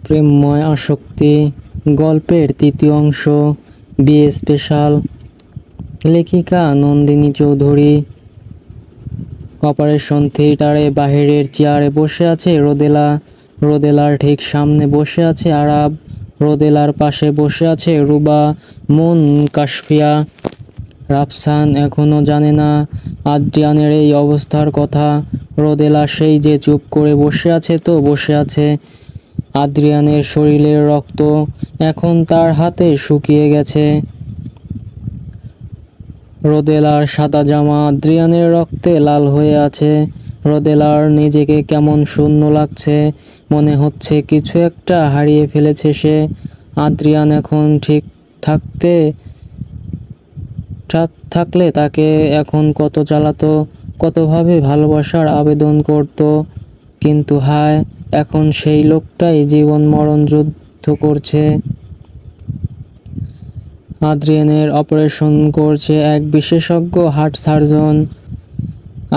প্রেমময় আসক্তি গল্পের তৃতীয় অংশ। বিয়ে স্পেশাল। লেখিকা নন্দিনী চৌধুরী। অপারেশন থিয়েটারে বাহিরের চেয়ারে বসে আছে রোদেলা। রোদেলার ঠিক সামনে বসে আছে আরাব। রোদেলার পাশে বসে আছে রুবা, মুন, কাশফিয়া। রাফসান এখনো জানে না আদ্রিয়ানের এই অবস্থার কথা। রোদেলা সেই যে চুপ করে বসে আছে তো বসে আছে। আদ্রিয়ানের শরীরের রক্ত এখন তার হাতে শুকিয়ে গেছে। রোদেলার সাদা জামা আদ্রিয়ানের রক্তে লাল হয়ে আছে। রোদেলার নিজেকে কেমন শূন্য লাগছে, মনে হচ্ছে কিছু একটা হারিয়ে ফেলেছে সে। আদ্রিয়ান এখন ঠিক থাকলে তাকে এখন কত জ্বালাতো, কতভাবে ভালোবাসার আবেদন করত, কিন্তু হায়, এখন সেই লোকটাই জীবন মরণ যুদ্ধ করছে। আদ্রিয়ানের অপারেশন করছে এক বিশেষজ্ঞ হার্ট সার্জন।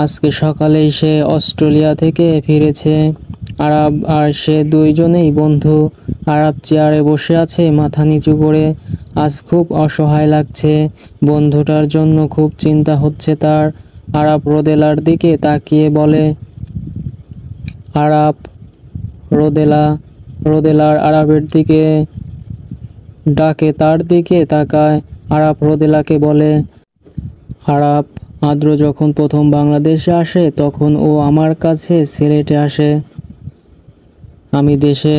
আজকে সকালেই সে অস্ট্রেলিয়া থেকে ফিরেছে। আরাব আর সে দুইজনেই বন্ধু। আরাব চেয়ারে বসে আছে মাথা নিচু করে। আজ খুব অসহায় লাগছে। বন্ধুটার জন্য খুব চিন্তা হচ্ছে তার। আরাব রোদেলার দিকে তাকিয়ে বলে, আরাব। রোদেলা রোদেলার আরাবের দিকে ডাকে, তার দিকে তাকায়। আরাব রোদেলাকে বলে, আরাব, আদ্র যখন প্রথম বাংলাদেশে আসে তখন ও আমার কাছে সিলেটে আসে। আমি দেশে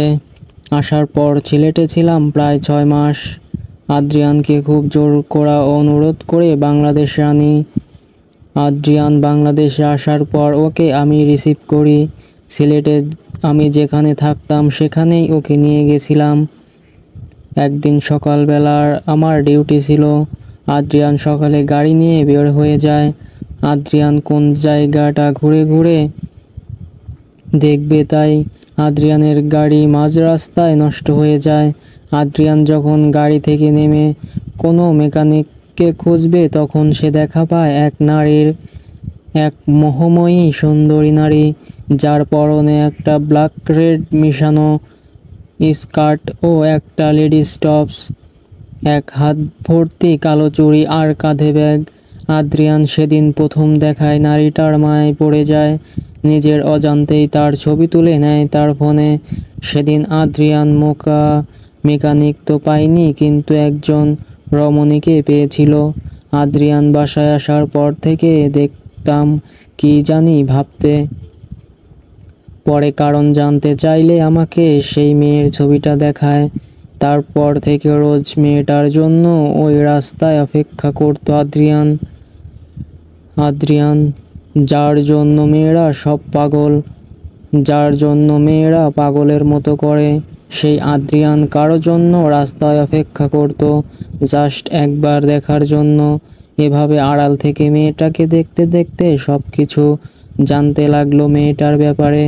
আসার পর সিলেটে ছিলাম প্রায় 6 মাস। আদ্রিয়ানকে খুব জোর করা অনুরোধ করে বাংলাদেশে আনি। আদ্রিয়ান বাংলাদেশে আসার পর ওকে আমি রিসিভ করি। সিলেটে আমি যেখানে থাকতাম সেখানেই ওকে নিয়ে গেছিলাম। একদিন সকালবেলার আমার ডিউটি ছিল। আদ্রিয়ান সকালে গাড়ি নিয়ে বের হয়ে যায়। আদ্রিয়ান কোন জায়গাটা ঘুরে ঘুরে দেখবে, তাই আদ্রিয়ানের গাড়ি মাঝ রাস্তায় নষ্ট হয়ে যায়। আদ্রিয়ান যখন গাড়ি থেকে নেমে কোনো মেকানিককে খুঁজবে তখন সে দেখা পায় এক মোহময়ী সুন্দরী নারী, যার পরনে একটা ব্ল্যাক রেড মিশানো স্কার্ট ও একটা লেডিস টপস, এক হাত ভর্তি কালো চুড়ি আর কাঁধে ব্যাগ। আদ্রিয়ান সেদিন প্রথম দেখায় নারীটার মায়ায় পড়ে যায়। নিজের অজান্তেই তার ছবি তুলে নেয় তার ফোনে। সেদিন আদ্রিয়ান মেকানিক তো পায়নি, কিন্তু একজন রমণীকে পেয়েছিল। আদ্রিয়ান বাসায় আসার পর থেকে দেখতাম কি জানি ভাবতে। পরে কারণ জানতে চাইলে আমাকে সেই মেয়ের ছবিটা দেখায়। তারপর থেকে রোজ মেয়েটার জন্য ওই রাস্তায় অপেক্ষা করত আদ্রিয়ান, যার জন্য মেয়েরা সব পাগল, যার জন্য মেয়েরা পাগলের মতো করে, সেই আদ্রিয়ান কারো জন্য রাস্তায় অপেক্ষা করত, জাস্ট একবার দেখার জন্য। এভাবে আড়াল থেকে মেয়েটাকে দেখতে দেখতে সব কিছু জানতে লাগলো মেয়েটার ব্যাপারে।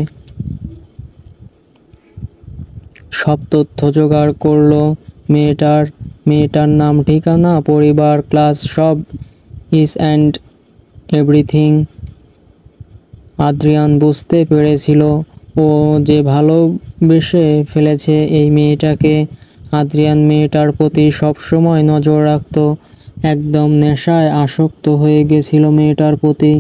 সব তথ্য জোগাড় করলো মেয়েটার নাম, ঠিকানা, পরিবার, ক্লাস, সব ইস অ্যান্ড এভরিথিং। আদ্রিয়ান বুঝতে পেরেছিল ও যে ভালোবেসে ফেলেছে এই মেয়েটাকে। আদ্রিয়ান মেয়েটার প্রতি সবসময় নজর রাখত, একদম নেশায় আসক্ত হয়ে গেছিল মেয়েটার প্রতি।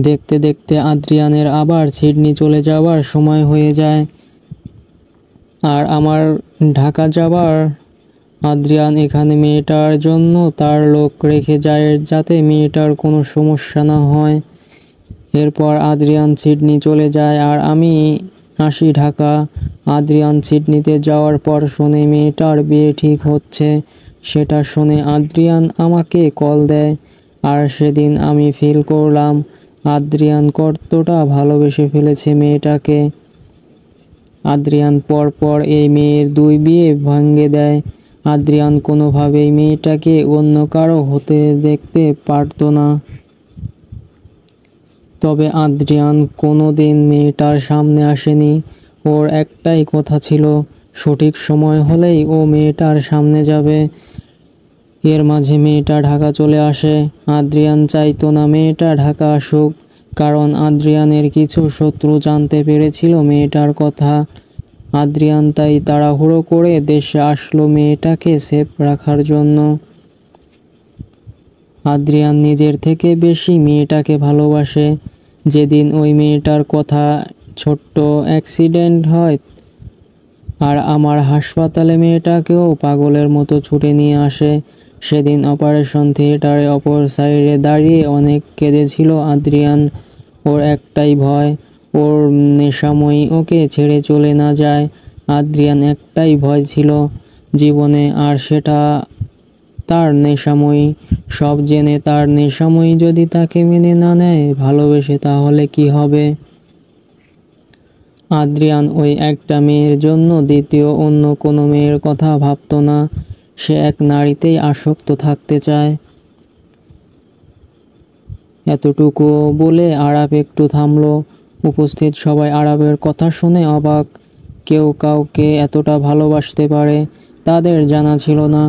দেখতে দেখতে আদ্রিয়ানের আবার সিডনি চলে যাওয়ার সময় হয়ে যায়, আর আমার ঢাকা যাবার। আদ্রিয়ান এখানে মেয়েটার জন্য তার লোক রেখে যায় যাতে মেয়েটার কোনো সমস্যা না হয়। এরপর আদ্রিয়ান সিডনি চলে যায় আর আমি আসি ঢাকা। আদ্রিয়ান সিডনিতে যাওয়ার পর শুনে মেয়েটার বিয়ে ঠিক হচ্ছে। সেটা শুনে আদ্রিয়ান আমাকে কল দেয়, আর সেদিন আমি ফিল করলাম আদ্রিয়ান কতটা ভালোবেসে ফেলেছে মেয়েটাকে। আদ্রিয়ান পরপর এই মেয়ের 2 বিয়ে ভেঙে দেয়। আদ্রিয়ান কোনোভাবেই মেয়েটাকে অন্য কারো হতে দেখতে পারত না। তবে আদ্রিয়ান কোনো দিন মেয়েটার সামনে আসেনি। ওর একটাই কথা ছিল, সঠিক সময় হলেই ও মেয়েটার সামনে যাবে। এর মাঝে মেয়েটা ঢাকা চলে আসে। আদ্রিয়ান চাইতো না মেয়েটা ঢাকা আসুক, কারণ আদ্রিয়ানের কিছু শত্রু জানতে পেরেছিল মেয়েটার কথা। আদ্রিয়ান তাই তাড়াহুড়ো করে দেশে আসলো মেয়েটাকে সেফ রাখার জন্য। আদ্রিয়ান নিজের থেকে বেশি মেয়েটাকে ভালোবাসে। যেদিন ওই মেয়েটার কথা ছোট্ট অ্যাক্সিডেন্ট হয় আর আমার হাসপাতালে মেয়েটাকেও পাগলের মতো ছুটে নিয়ে আসে, সেদিন অপারেশন থিয়েটারে অপর সাইডে দাঁড়িয়ে অনেক কেঁদেছিল আদ্রিয়ান। ওর একটাই ভয়, ওর নেশাময়ী ওকে ছেড়ে চলে না যায়। আদ্রিয়ান একটাই ভয় ছিল জীবনে, আর সেটা তার নেশাময়ী। সব জেনে তার নেশাময়ী যদি তাকে মেনে না নেয়, ভালোবেসে, তাহলে কি হবে? আদ্রিয়ান ওই একটা মেয়ের জন্য দ্বিতীয় অন্য কোনো মেয়ের কথা ভাবতো না। সে এক নারীতেই আসক্ত থাকতে চায়। এতটুকু বলে আরাপ একটু থামলো। উপস্থিত সবাই আরাপের কথা শুনে অবাক। কেউ কাউকে এতটা ভালোবাসতে পারে তাদের জানা ছিল না।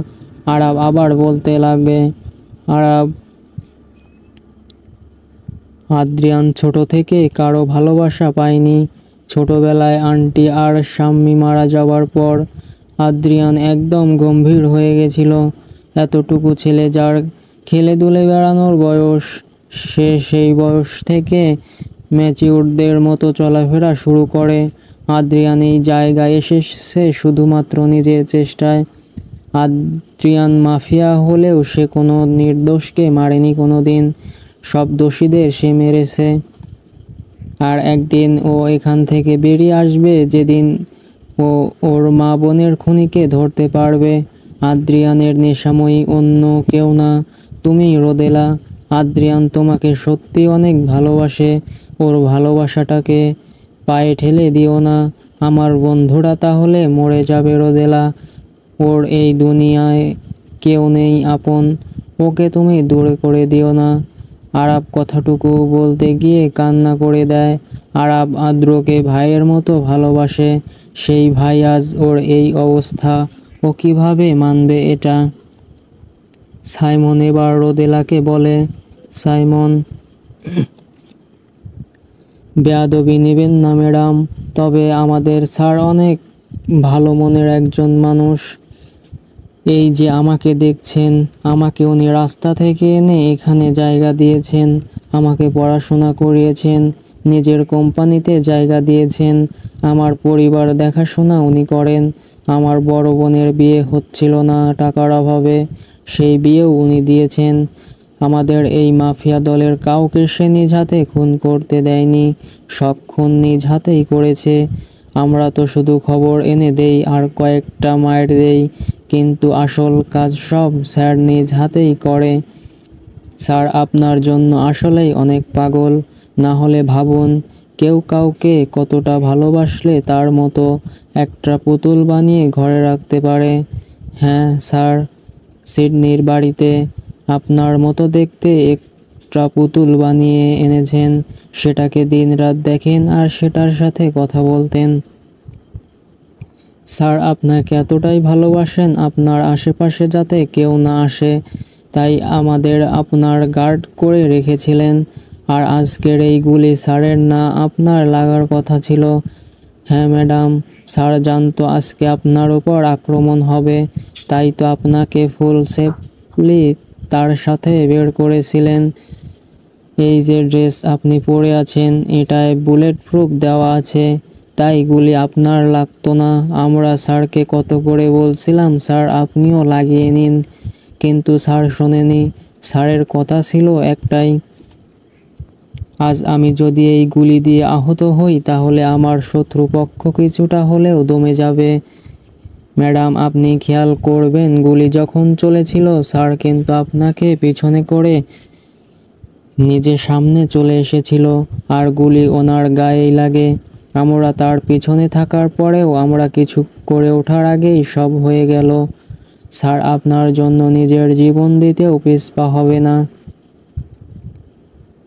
আরাপ আবার বলতে লাগবে, আরাপ, আদ্রিয়ান ছোট থেকে কারো ভালোবাসা পায়নি। ছোটবেলায় আন্টি আর স্বামী মারা যাওয়ার পর আদ্রিয়ান একদম গম্ভীর হয়ে গেছিল। এতটুকু ছেলে যার খেলে দুলে বেড়ানোর বয়স, সে সেই বয়স থেকে ম্যাচিউরদের মতো চলাফেরা শুরু করে। আদ্রিয়ান এই জায়গায় এসেছে শুধুমাত্র নিজের চেষ্টায়। আদ্রিয়ান মাফিয়া হলেও সে কোনো নির্দোষকে মারেনি কোনো দিন, সব দোষীদের সে মেরেছে। আর একদিন ও এখান থেকে বেরিয়ে আসবে, যেদিন ও ওর মা বোনের খুনিকে ধরতে পারবে। আদ্রিয়ানের নেশাময়ী অন্য কেউ না, তুমি রোদেলা। আদ্রিয়ান তোমাকে সত্যি অনেক ভালোবাসে। ওর ভালোবাসাটাকে পায়ে ঠেলে দিও না। আমার বন্ধুরা তাহলে মরে যাবে রোদেলা। ওর এই দুনিয়ায় কেউ নেই আপন, ওকে তুমি দূরে করে দিও না। আরাপ কথাটুকু বলতে গিয়ে কান্না করে দেয়। আরাপ আদ্রকে ভাইয়ের মতো ভালোবাসে, সেই ভাই আজ ওর এই অবস্থা। ও কিভাবে মানবে এটা? সাইমন এবার রোদেলাকে বলে, সাইমন, বেয়াদবি নেবেন না ম্যাডাম, তবে আমাদের স্যার অনেক ভালো মনের একজন মানুষ। এই যে আমাকে দেখছেন, আমাকে উনি রাস্তা থেকে এনে এখানে জায়গা দিয়েছেন, আমাকে পড়াশোনা করিয়েছেন, নিজের কোম্পানিতে জায়গা দিয়েছেন, আমার পরিবার দেখাশোনা উনি করেন। আমার বড় বোনের বিয়ে হচ্ছিল না টাকার অভাবে, সেই বিয়েও উনি দিয়েছেন। আমাদের এই মাফিয়া দলের কাউকে সে নিজ হাতে খুন করতে দেয়নি, সব খুন নিজ হাতেই করেছে। আমরা তো শুধু খবর এনে দেই আর কয়েকটা মাইর দেই, কিন্তু আসল কাজ সব স্যার নিজ হাতেই করে। স্যার আপনার জন্য আসলেই অনেক পাগল। না হলে ভাবুন, কেউ কাউকে কতটা ভালোবাসলে তার মতো একটা পুতুল বানিয়ে ঘরে রাখতে পারে। হ্যাঁ স্যার, সিডনির বাড়িতে আপনার মতো দেখতে একটা পুতুল বানিয়ে এনেছেন, সেটাকে দিনরাত দেখেন আর সেটার সাথে কথা বলতেন। স্যার আপনাকে এতটাই ভালোবাসেন আপনার আশেপাশে যাতে কেউ না আসে, তাই আমাদের আপনার গার্ড করে রেখেছিলেন। আর আজকের এই গুলি স্যারের না আপনার লাগার কথা ছিল। হ্যাঁ ম্যাডাম, স্যার জানতো আজকে আপনার উপর আক্রমণ হবে, তাই তো আপনাকে ফুল সেফলি তার সাথে বের করেছিলেন। এই যে ড্রেস আপনি পরে আছেন, এটায় বুলেট প্রুফ দেওয়া আছে, তাই গুলি আপনার লাগতো না। আমরা স্যারকে কত করে বলছিলাম স্যার আপনিও লাগিয়ে নিন, কিন্তু স্যার শোনেনি। স্যারের কথা ছিল একটাই, আজ আমি যদি এই গুলি দিয়ে আহত হই তাহলে আমার শত্রুপক্ষ কিছুটা হলেও দমে যাবে। ম্যাডাম আপনি খেয়াল করবেন, গুলি যখন চলেছিল স্যার কিন্তু আপনাকে পিছনে করে নিজে সামনে চলে এসেছিল, আর গুলি ওনার গায়েই লাগে। আমরা তার পিছনে থাকার পরেও আমরা কিছু করে ওঠার আগেই সব হয়ে গেল। স্যার আপনার জন্য নিজের জীবন দিতেও পিছপা হবে না।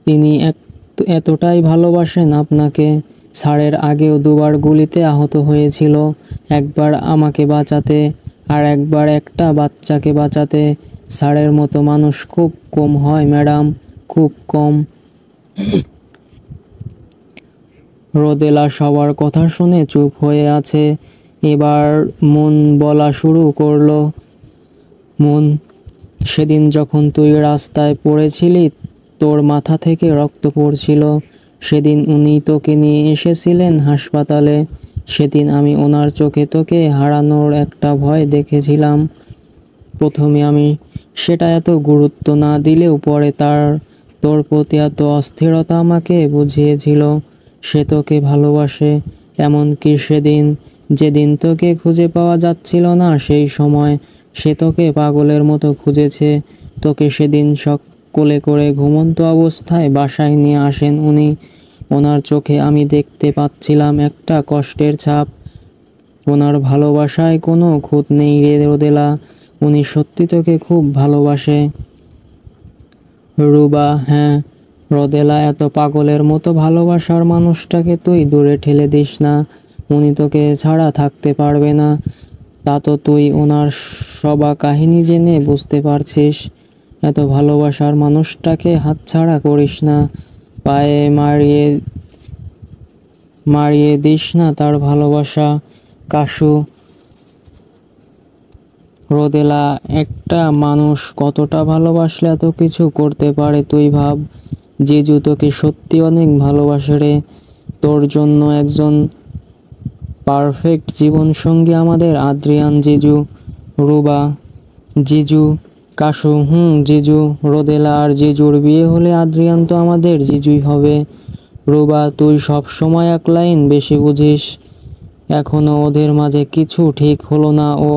তিনি এতটাই ভালোবাসেন আপনাকে। স্যারের আগেও দুবার গুলিতে আহত হয়েছিল, একবার আমাকে বাঁচাতে আর একবার একটা বাচ্চাকে বাঁচাতে। স্যারের মতো মানুষ খুব কম হয় ম্যাডাম, খুব কম। রোদেলা সবার কথা শুনে চুপ হয়ে আছে। এবার মুন বলা শুরু করলো। মুন, সেদিন যখন তুই রাস্তায় পড়েছিলি, তোর মাথা থেকে রক্ত পড়ছিল, সেদিন উনি তোকে নিয়ে এসেছিলেন হাসপাতালে। সেদিন আমি ওনার চোখে তোকে হারানোর একটা ভয় দেখেছিলাম। প্রথমে আমি সেটা এত গুরুত্ব না দিলেও পরে তোর প্রতি এত অস্থিরতা আমাকে বুঝিয়েছিল সে তোকে ভালোবাসে। এমনকি যেদিন তোকে খুঁজে পাওয়া যাচ্ছিল না, সেই সময় সে তোকে পাগলের মতো খুঁজেছে। তোকে সেদিন কোলে করে ঘুমন্ত অবস্থায় বাসায় নিয়ে আসেন উনি। ওনার চোখে আমি দেখতে পাচ্ছিলাম একটা কষ্টের ছাপ। ওনার ভালোবাসায় কোনো খুঁত নেই রে রোদেলা। উনি সত্যি তোকে খুব ভালোবাসে। রুবা, হ্যাঁ। রোদেলা, এত পাগলের মতো ভালোবাসার মানুষটাকে তুই দূরে ঠেলে দিস না। উনি তোকে ছাড়া থাকতে পারবে না। তা তো তুই ওনার সবা কাহিনী জেনে বুঝতে পারছিস। এত ভালোবাসার মানুষটাকে হাতছাড়া করিস না। পায়ে মারিয়ে দিস না তার ভালোবাসা। কাশু, রোদেলা, একটা মানুষ কতটা ভালোবাসলে এত কিছু করতে পারে তুই ভাব। জিজু তোকে সত্যি অনেক ভালোবাসে রে। তোর জন্য একজন পারফেক্ট জীবনসঙ্গী আমাদের আদ্রিয়ান জিজু। রুবা, জিজু। কাশু, জিজু। রোদেলা আর জিজুর বিয়ে হলে আদ্রিয়ান তো আমাদের জিজুই হবে। রুবা, তুই সব সময় এক লাইন বেশি বুঝিস। এখনো ওদের মাঝে কিছু ঠিক হলো না, ও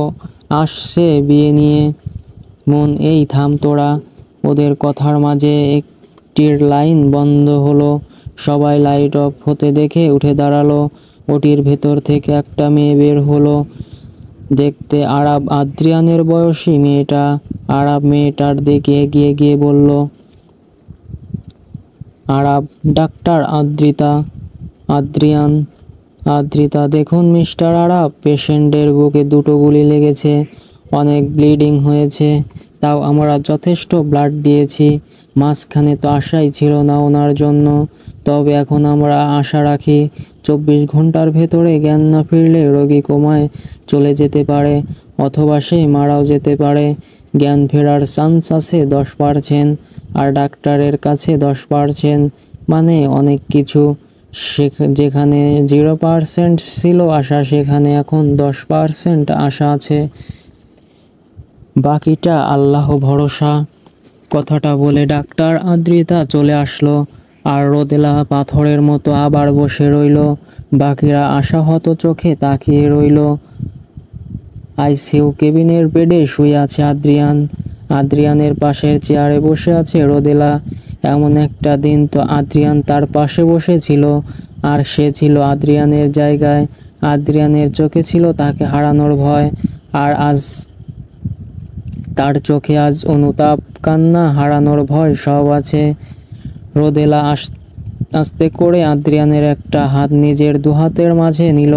আসছে বিয়ে নিয়ে। মন, এই থাম তোরা। ওদের কথার মাঝে একটির লাইন বন্ধ হলো। সবাই লাইট অফ হতে দেখে উঠে দাঁড়ালো। ওটির ভেতর থেকে একটা মেয়ে বের হলো। দেখতে আরাব, আদ্রিয়ানের বয়সী মেয়েটা। আরাব মেয়েটার দিকে এগিয়ে গিয়ে বলল, আরাব, ডাক্তার আদ্রিতা। আদ্রিয়ান, আদ্রিতা, দেখুন মিস্টার আরাব, পেশেন্টের বুকে 2টো গুলি লেগেছে, অনেক ব্লিডিং হয়েছে, তাও আমরা যথেষ্ট ব্লাড দিয়েছি। মাঝখানে তো আশাই ছিল না ওনার জন্য, তবে এখন আমরা আশা রাখি 24 ঘন্টার ভেতরে জ্ঞান না ফিরলে রোগী কোমায় চলে যেতে পারে, অথবা সে মারাও যেতে পারে। জ্ঞান ফেরার চান্স আছে 10%, আর ডাক্তারের কাছে 10%, মানে অনেক কিছু। যেখানে 0% ছিল আশা, সেখানে এখন 10% আশা আছে, বাকিটা আল্লাহ ভরসা। কথাটা বলে ডাক্তার আদ্রিতা চলে আসলো, আর রোদেলা পাথরের মতো আবার বসে রইল। বাকিরা আশাহত চোখে তাকিয়ে রইল। আইসিইউ কেবিনের বেডে শুয়ে আছে আদ্রিয়ান। আদ্রিয়ানের পাশের চেয়ারে বসে আছে রোদেলা। এমন একটা দিন তো আদ্রিয়ান তার পাশে বসেছিল, আর সে ছিল আদ্রিয়ানের জায়গায়। আদ্রিয়ানের চোখে ছিল তাকে হারানোর ভয়, আর তার চোখে আজ অনুতাপ, কান্না, হারানোর ভয় সব আছে। রোদেলা আস্তে করে আদ্রিয়ানের একটা হাত নিজের 2 হাতের মাঝে নিল।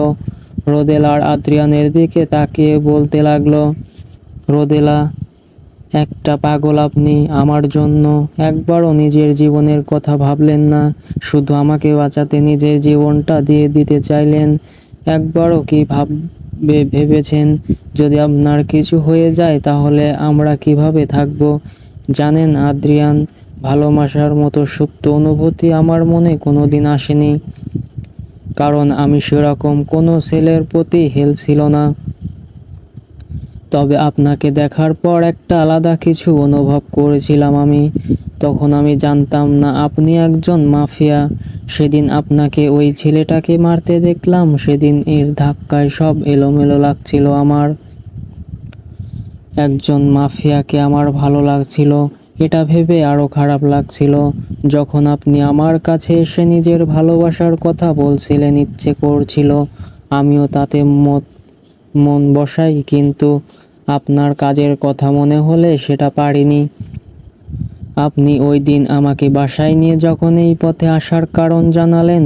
রোদেলার আদ্রিয়ানের দিকে তাকিয়ে বলতে লাগলো, রোদেলা, একটা পাগল আপনি। আমার জন্য একবারও নিজের জীবনের কথা ভাবলেন না, শুধু আমাকে বাঁচাতে নিজের জীবনটা দিয়ে দিতে চাইলেন। একবারও কি ভেবেছেন যদি আপনার কিছু হয়ে যায় তাহলে আমরা কিভাবে থাকব? জানেন আদ্রিয়ান, ভালোবাসার মতো সুপ্ত অনুভূতি আমার মনে কোনোদিন আসেনি, কারণ আমি সেরকম কোনো ছেলের প্রতি হেল ছিল না। তবে আপনাকে দেখার পর একটা আলাদা কিছু অনুভব করেছিলাম আমি। তখন আমি জানতাম না আপনি একজন মাফিয়া। সেদিন আপনাকে ওই ছেলেটাকে মারতে দেখলাম, সেদিন এর ধাক্কায় সব এলোমেলো লাগছিল আমার। একজন মাফিয়াকে আমার ভালো লাগছিল, এটা ভেবে আরো খারাপ লাগছিল। যখন আপনি আমার কাছে এসে নিজের ভালোবাসার কথা বলছিলেন, ইচ্ছে করছিল আমিও তাতে মন বসাই, কিন্তু আপনার কাজের কথা মনে হলে সেটা পারিনি। আপনি ওই দিন আমাকে বাসায় নিয়ে যখন এই পথে আসার কারণ জানালেন,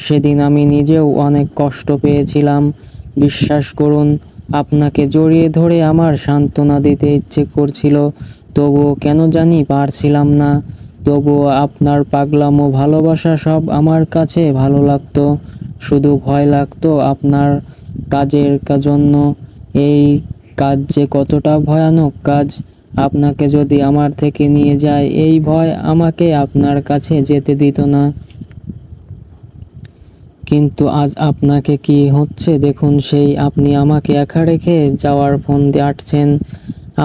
সেদিন আমি নিজেও অনেক কষ্ট পেয়েছিলাম। বিশ্বাস করুন, আপনাকে জড়িয়ে ধরে আমার সান্ত্বনা দিতে ইচ্ছে করছিল, তবুও কেন জানি পারছিলাম না। তবুও আপনার পাগলামো ভালোবাসা সব আমার কাছে ভালো লাগতো। শুধু ভয় লাগতো আপনার কাজের জন্য। এই কাজ যে কতটা ভয়ানক কাজ। আপনাকে যদি আমার থেকে নিয়ে যায়, এই ভয় আমাকে আপনার কাছে যেতে দিত না। কিন্তু আজ আপনাকে কি হচ্ছে দেখুন, সেই আপনি আমাকে একা রেখে যাওয়ার ফোন দিয়ে আটছেন।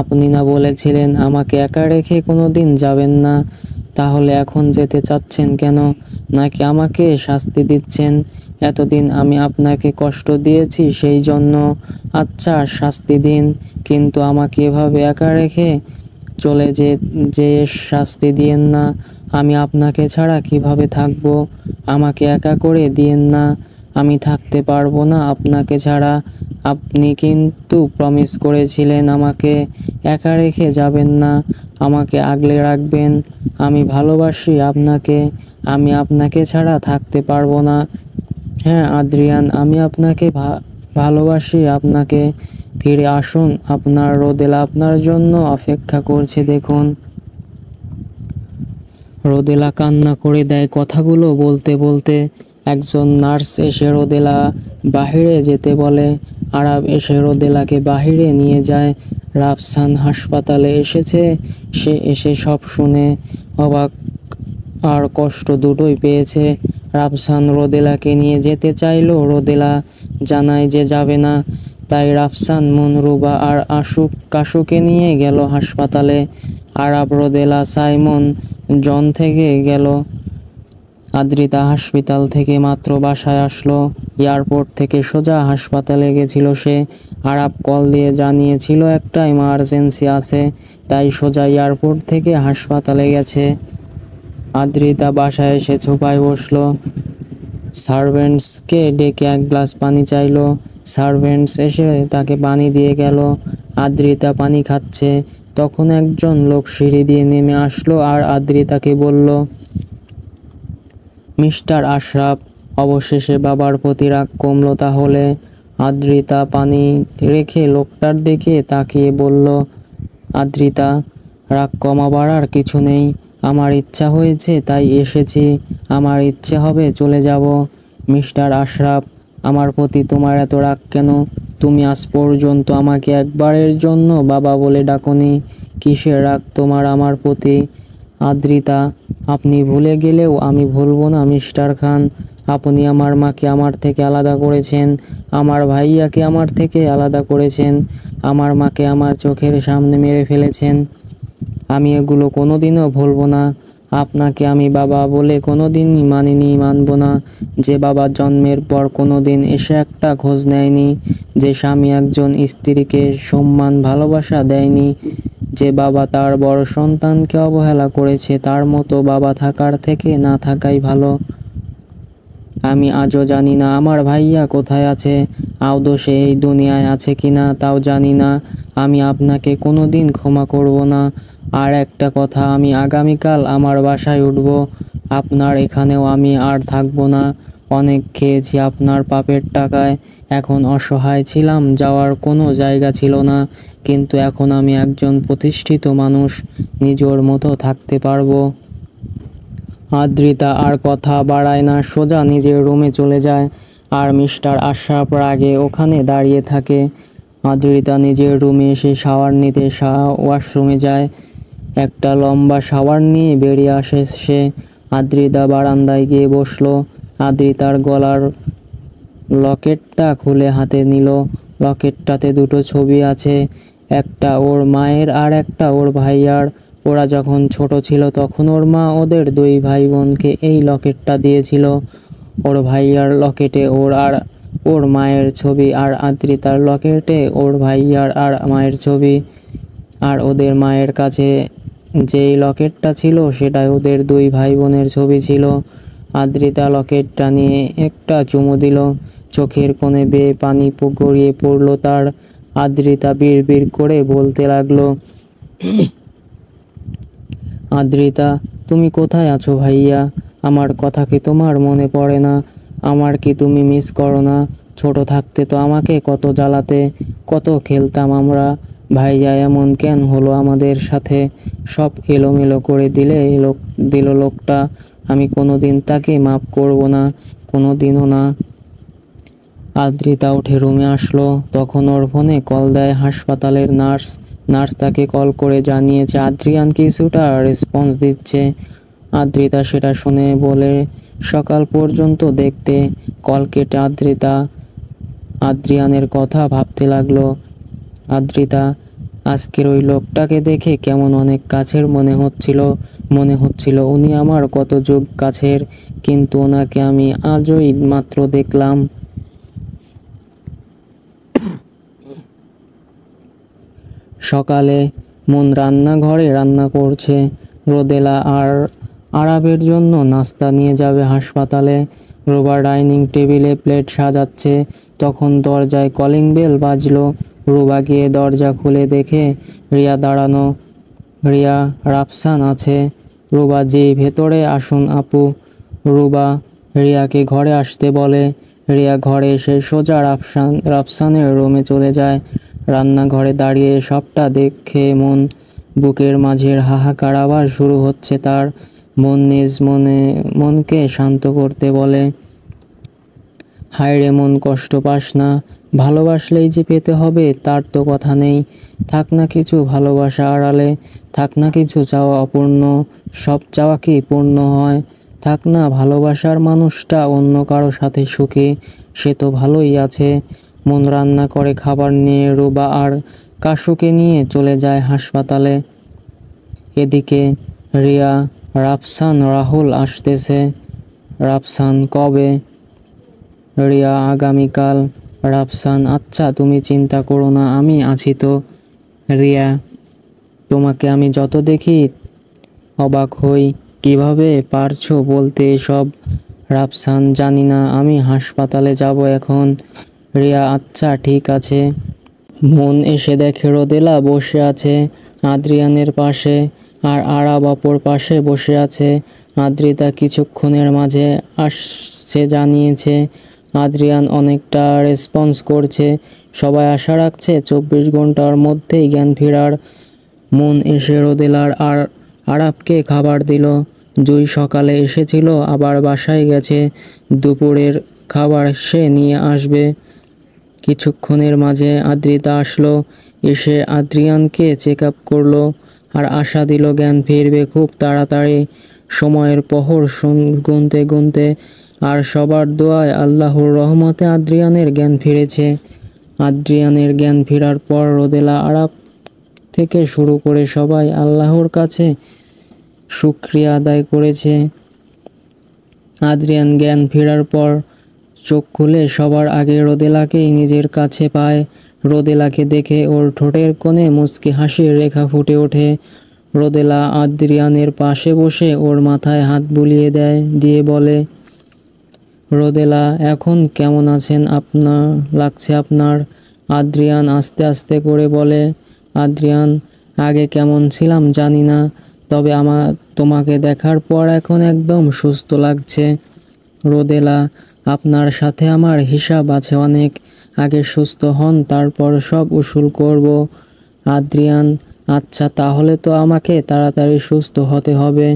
আপনি না বলেছিলেন আমাকে একা রেখে কোনোদিন যাবেন না? তাহলে এখন যেতে চাচ্ছেন কেন? নাকি আমাকে শাস্তি দিচ্ছেন? এতদিন আমি আপনাকে কষ্ট দিয়েছি সেই জন্য। আচ্ছা, শাস্তি দিন, কিন্তু আমাকে এভাবে একা রেখে চলে যে শাস্তি দিয়েন না। আমি আপনাকে ছাড়া কিভাবে থাকবো? আমাকে একা করে দিয়েন না। আমি থাকতে পারবো না আপনাকে ছাড়া। আপনি কিন্তু প্রমিস করেছিলেন আমাকে একা রেখে যাবেন না, আমাকে আগলে রাখবেন। আমি ভালোবাসি আপনাকে। আমি আপনাকে ছাড়া থাকতে পারবো না। হ্যাঁ আদ্রিয়ান, আমি আপনাকে ভালোবাসি আপনাকে। ফিরে আসুন, আপনার রোদেলা আপনার জন্য অপেক্ষা করছে দেখুন। রোদেলা কান্না করে দেয়। কথাগুলো বলতে বলতে একজন নার্স এসে রোদেলা বাহিরে যেতে বলে। আরাব এসে রোদেলাকে বাহিরে নিয়ে যায়। রাফসান হাসপাতালে এসেছে। সে এসে সব শুনে অবাক আর কষ্ট দুটোই পেয়েছে। রাফসান রোদেলাকে নিয়ে যেতে চাইলেও রোদেলা জানায় যে যাবে না। তাই রাফসান মনরুবা আর কাশুকে নিয়ে গেল হাসপাতালে। আরাব, রোদেলা, সাইমন, জন থেকে গেল। আদ্রিতা হাসপাতাল থেকে মাত্র বাসায় আসলো। এয়ারপোর্ট থেকে সোজা হাসপাতালে গেছিল সে। আরাব কল দিয়ে জানিয়েছিল একটা ইমার্জেন্সি আছে, তাই সোজা এয়ারপোর্ট থেকে হাসপাতালে গেছে। আদ্রিতা বাসায় এসে সোফায় বসলো। সার্ভেন্টসকে ডেকে এক গ্লাস পানি চাইলো। সার্ভেন্টস এসে তাকে পানি দিয়ে গেল। আদ্রিতা পানি খাচ্ছে। তখন একজন লোক সিঁড়ি দিয়ে নেমে আসলো আর আদ্রিতাকে বলল, মিস্টার আশরাফ। অবশেষে বাবার প্রতি রাগ কমলো তাহলে। আদ্রিতা পানি রেখে লোকটার দিকে তাকিয়ে বলল, আদ্রিতা, রাগ কমাবার আর কিছু নেই। আমার ইচ্ছা হয়েছে তাই এসেছি। আমার ইচ্ছে হবে চলে যাব। মিস্টার আশরাফ, আমার প্রতি তোমার এত রাগ কেন? তুমি আজ পর্যন্ত আমাকে একবারের জন্য বাবা বলে ডাকনি। কিসের রাগ তোমার আমার প্রতি? আদ্রিতা, আপনি ভুলে গেলেও আমি ভুলবো না মিস্টার খান। আপনি আমার মাকে আমার থেকে আলাদা করেছেন, আমার ভাইয়াকে আমার থেকে আলাদা করেছেন, আমার মাকে আমার চোখের সামনে মেরে ফেলেছেন। আমি এগুলো কোনোদিনও ভুলবো না। আপনাকে আমি বাবা বলে কোনোদিনই মানিনি, মানব না। যে বাবা জন্মের পর কোনোদিন এসে একটা খোঁজ নেয়নি, যে স্বামী একজন স্ত্রীকে সম্মান ভালোবাসা দেয়নি, যে বাবা তার বড় সন্তানকে অবহেলা করেছে, তার মতো বাবা থাকার থেকে না থাকাই ভালো। আমি আজও জানি না আমার ভাইয়া কোথায় আছে, আদৌ সে এই দুনিয়ায় আছে কিনা তাও জানি না। আমি আপনাকে কোনোদিন ক্ষমা করব না। আর একটা কথা, আমি আগামীকাল আমার বাসায় উঠব। আপনার এখানেও আমি আর থাকবো না। অনেক খেয়েছি আপনার পাপের টাকায়। এখন অসহায় ছিলাম, যাওয়ার কোনো জায়গা ছিল না, কিন্তু এখন আমি একজন প্রতিষ্ঠিত মানুষ, নিজের মতো থাকতে পারবো। আদ্রিতা আর কথা বাড়ায় না, সোজা নিজের রুমে চলে যায়। আর মিস্টার আশরাফ রাগে ওখানে দাঁড়িয়ে থাকে। আদ্রিতা নিজের রুমে এসে শাওয়ার নিতে ওয়াশরুমে যায়। একটা লম্বা শাওয়ার নিয়ে বেরিয়ে আসে সে। আদ্রিতা বারান্দায় গিয়ে বসলো। আদ্রিতার গলার লকেটটা খুলে হাতে নিল। লকেটটাতে দুটো ছবি আছে, একটা ওর মায়ের আর একটা ওর ভাইয়ার। ওরা যখন ছোট ছিল তখন ওর মা ওদের দুই ভাই বোনকে এই লকেটটা দিয়েছিল। ওর ভাইয়ার লকেটে ওর মায়ের ছবি, আর আদ্রিতার লকেটে ওর ভাইয়ার আর মায়ের ছবি। আর ওদের মায়ের কাছে যেই লকেটটা ছিল সেটাই ওদের দুই ভাই বোনের ছবি ছিল। আদ্রিতা লকেটটা নিয়ে একটা চুমু দিল। চোখের কোণে বেয়ে পানি গড়িয়ে পড়ল তার। আদ্রিতা বিড়বিড় করে বলতে লাগলো, আদ্রিতা, তুমি কোথায় আছো ভাইয়া? আমার কথা কি তোমার মনে পড়ে না? আমার কি তুমি মিস করো না? ছোট থাকতে তো আমাকে কত জ্বালাতে, কত খেলতাম আমরা, ভাইয়া এমন কেন হলো আমাদের সাথে? সব এলোমেলো করে দিল লোকটা। আমি কোনোদিন তাকে মাফ করব না, কোনোদিনও না। আদ্রিতা উঠে রুমে আসলো। তখন ওর ফোনে কল দেয় হাসপাতালের নার্স। নার্স তাকে কল করে জানিয়েছে আদ্রিয়ান কিছুটা রেসপন্স দিচ্ছে। আদ্রিতা সেটা শুনে বলে সকাল পর্যন্ত দেখতে। কল কেটে আদ্রিয়ানের কথা ভাবতে লাগলো। আদ্রিতা আজকের ওই লোকটাকে দেখে কেমন অনেক কাছের মনে হচ্ছিল উনি আমার কত যুগ কাছের, কিন্তু ওনাকে আমি আজই মাত্র দেখলাম। সকালে মন রান্নাঘরে রান্না করছে। রোদেলা আর আরাবের জন্য নাস্তা নিয়ে যাবে হাসপাতালে। রোবা ডাইনিং টেবিলে প্লেট সাজাচ্ছে। তখন দরজায় কলিং বেল বাজলো। রুবা গিয়ে দরজা খুলে দেখে রিয়া দাঁড়ানো। রিয়া, রাফসান আছে। রুবা, জি ভেতরে আসুন আপু। রুবা রিয়াকে ঘরে আসতে বলে। রিয়া ঘরে এসে সোজা রাফসানের রুমে চলে যায়। রান্নাঘরে দাঁড়িয়ে সবটা দেখে বুকের মাঝের হাহাকার আবার শুরু হচ্ছে তার। মনকে শান্ত করতে বলে, হায় রে মন, কষ্ট পাস না। ভালোবাসলেই যে পেতে হবে তার তো কথা নেই। থাক না কিছু ভালোবাসা আড়ালে, থাক না কিছু চাওয়া অপূর্ণ। সব চাওয়া কি পূর্ণ হয়? থাক না ভালোবাসার মানুষটা অন্য কারো সাথে সুখী, সে তো ভালোই আছে। মন রান্না করে খাবার নিয়ে রুবা আর কাশুকে নিয়ে চলে যায় হাসপাতালে। এদিকে রিয়া, রাফসান, রাহুল আসতেছে। রাফসান, কবে? রিয়া, আগামীকাল। রাফসান, আচ্ছা তুমি চিন্তা করো না, আমি আছি তো। রিয়া, তোমাকে আমি যত দেখি অবাক হই, কিভাবে পারছো বলতে এসব? রাফসান, জানি না, আমি হাসপাতালে যাব এখন। রিয়া, আচ্ছা ঠিক আছে। মন এসে দেখে রোদেলা বসে আছে আদ্রিয়ানের পাশে, আর আরাব অপর পাশে বসে আছে। আদ্রিতা কিছুক্ষণের মাঝে আসছে জানিয়েছে। আদ্রিয়ান অনেকটা রেসপন্স করছে। সবাই আশা রাখছে 24 ঘন্টার মধ্যেই জ্ঞান ফেরার। মন এসে রোদেলার আর আরাবকে খাবার দিল। জুই সকালে এসেছিল, আবার বাসায় গেছে। দুপুরের খাবার সে নিয়ে আসবে। কিছুক্ষণের মাঝে আদ্রিতা আসলো। এসে আদ্রিয়ানকে চেক আপ করলো আর আশা দিল জ্ঞান ফিরবে খুব তাড়াতাড়ি। সময়ের প্রহর গুনতে আর সবার দোয়ায় আল্লাহর রহমতে আদ্রিয়ানের জ্ঞান ফিরেছে। আদ্রিয়ানের জ্ঞান ফেরার পর রোদেলা, আরাব থেকে শুরু করে সবাই আল্লাহর কাছে শুকরিয়া আদায় করেছে। আদ্রিয়ান জ্ঞান ফেরার পর চোখ খুলে সবার আগে রোদেলাকেই নিজের কাছে পায়। রোদেলাকে দেখে ওর ঠোঁটের কোণে মুচকি হাসির রেখা ফুটে ওঠে। রোদেলা আদ্রিয়ানের পাশে বসে ওর মাথায় হাত বুলিয়ে দিয়ে বলে, রোদেলা, এখন কেমন আছেন লাগছে আপনার? আদ্রিয়ান আস্তে আস্তে করে বলে, আদ্রিয়ান, আগে কেমন ছিলাম জানি না, তবে তোমাকে দেখার পর এখন একদম সুস্থ লাগছে। রোদেলা, আপনার সাথে আমার হিসাব আছে অনেক, আগে সুস্থ হন, তারপর সব উসুল করব। আদ্রিয়ান, আচ্ছা তাহলে তো আমাকে তাড়াতাড়ি সুস্থ হতে হবে।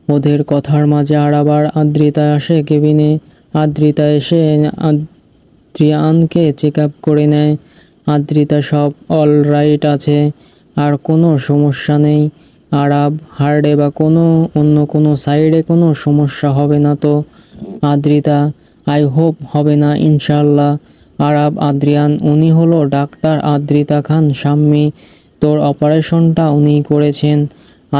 ওদের কথার মাঝে আবার আদ্রিতা আসে কেবিনে। আদ্রিতা এসে আদ্রিয়ানকে চেক আপ করে নেয়। আদ্রিতা সব অলরাইট আছে, আর কোনো সমস্যা নেই। আরাব, হার্টে বা অন্য কোনো সাইডে কোনো সমস্যা হবে না তো? আদ্রিতা, আই হোপ হবে না, ইনশাল্লাহ। আরাব, আদ্রিয়ান, উনি হলো ডাক্তার আদ্রিতা খান শাম্মী, তোর অপারেশনটা উনিই করেছেন।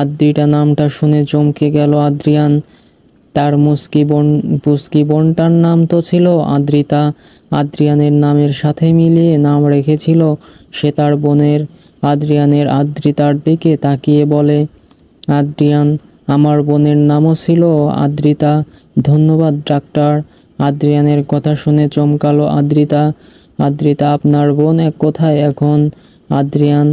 আদ্রিতা নামটা শুনে চমকে গেল আদ্রিয়ান। তার পুস্কি বোনটার নাম তো ছিল আদ্রিতা। আদ্রিয়ানের নামের সাথে মিলিয়ে নাম রেখেছিল সে তার বোনের। আদ্রিতার দিকে তাকিয়ে বলে, আদ্রিয়ান, আমার বোনের নামও ছিল আদ্রিতা। ধন্যবাদ ডাক্তার। আদ্রিয়ানের কথা শুনে চমকালো আদ্রিতা। আপনার বোন কোথায় এখন? আদ্রিয়ান,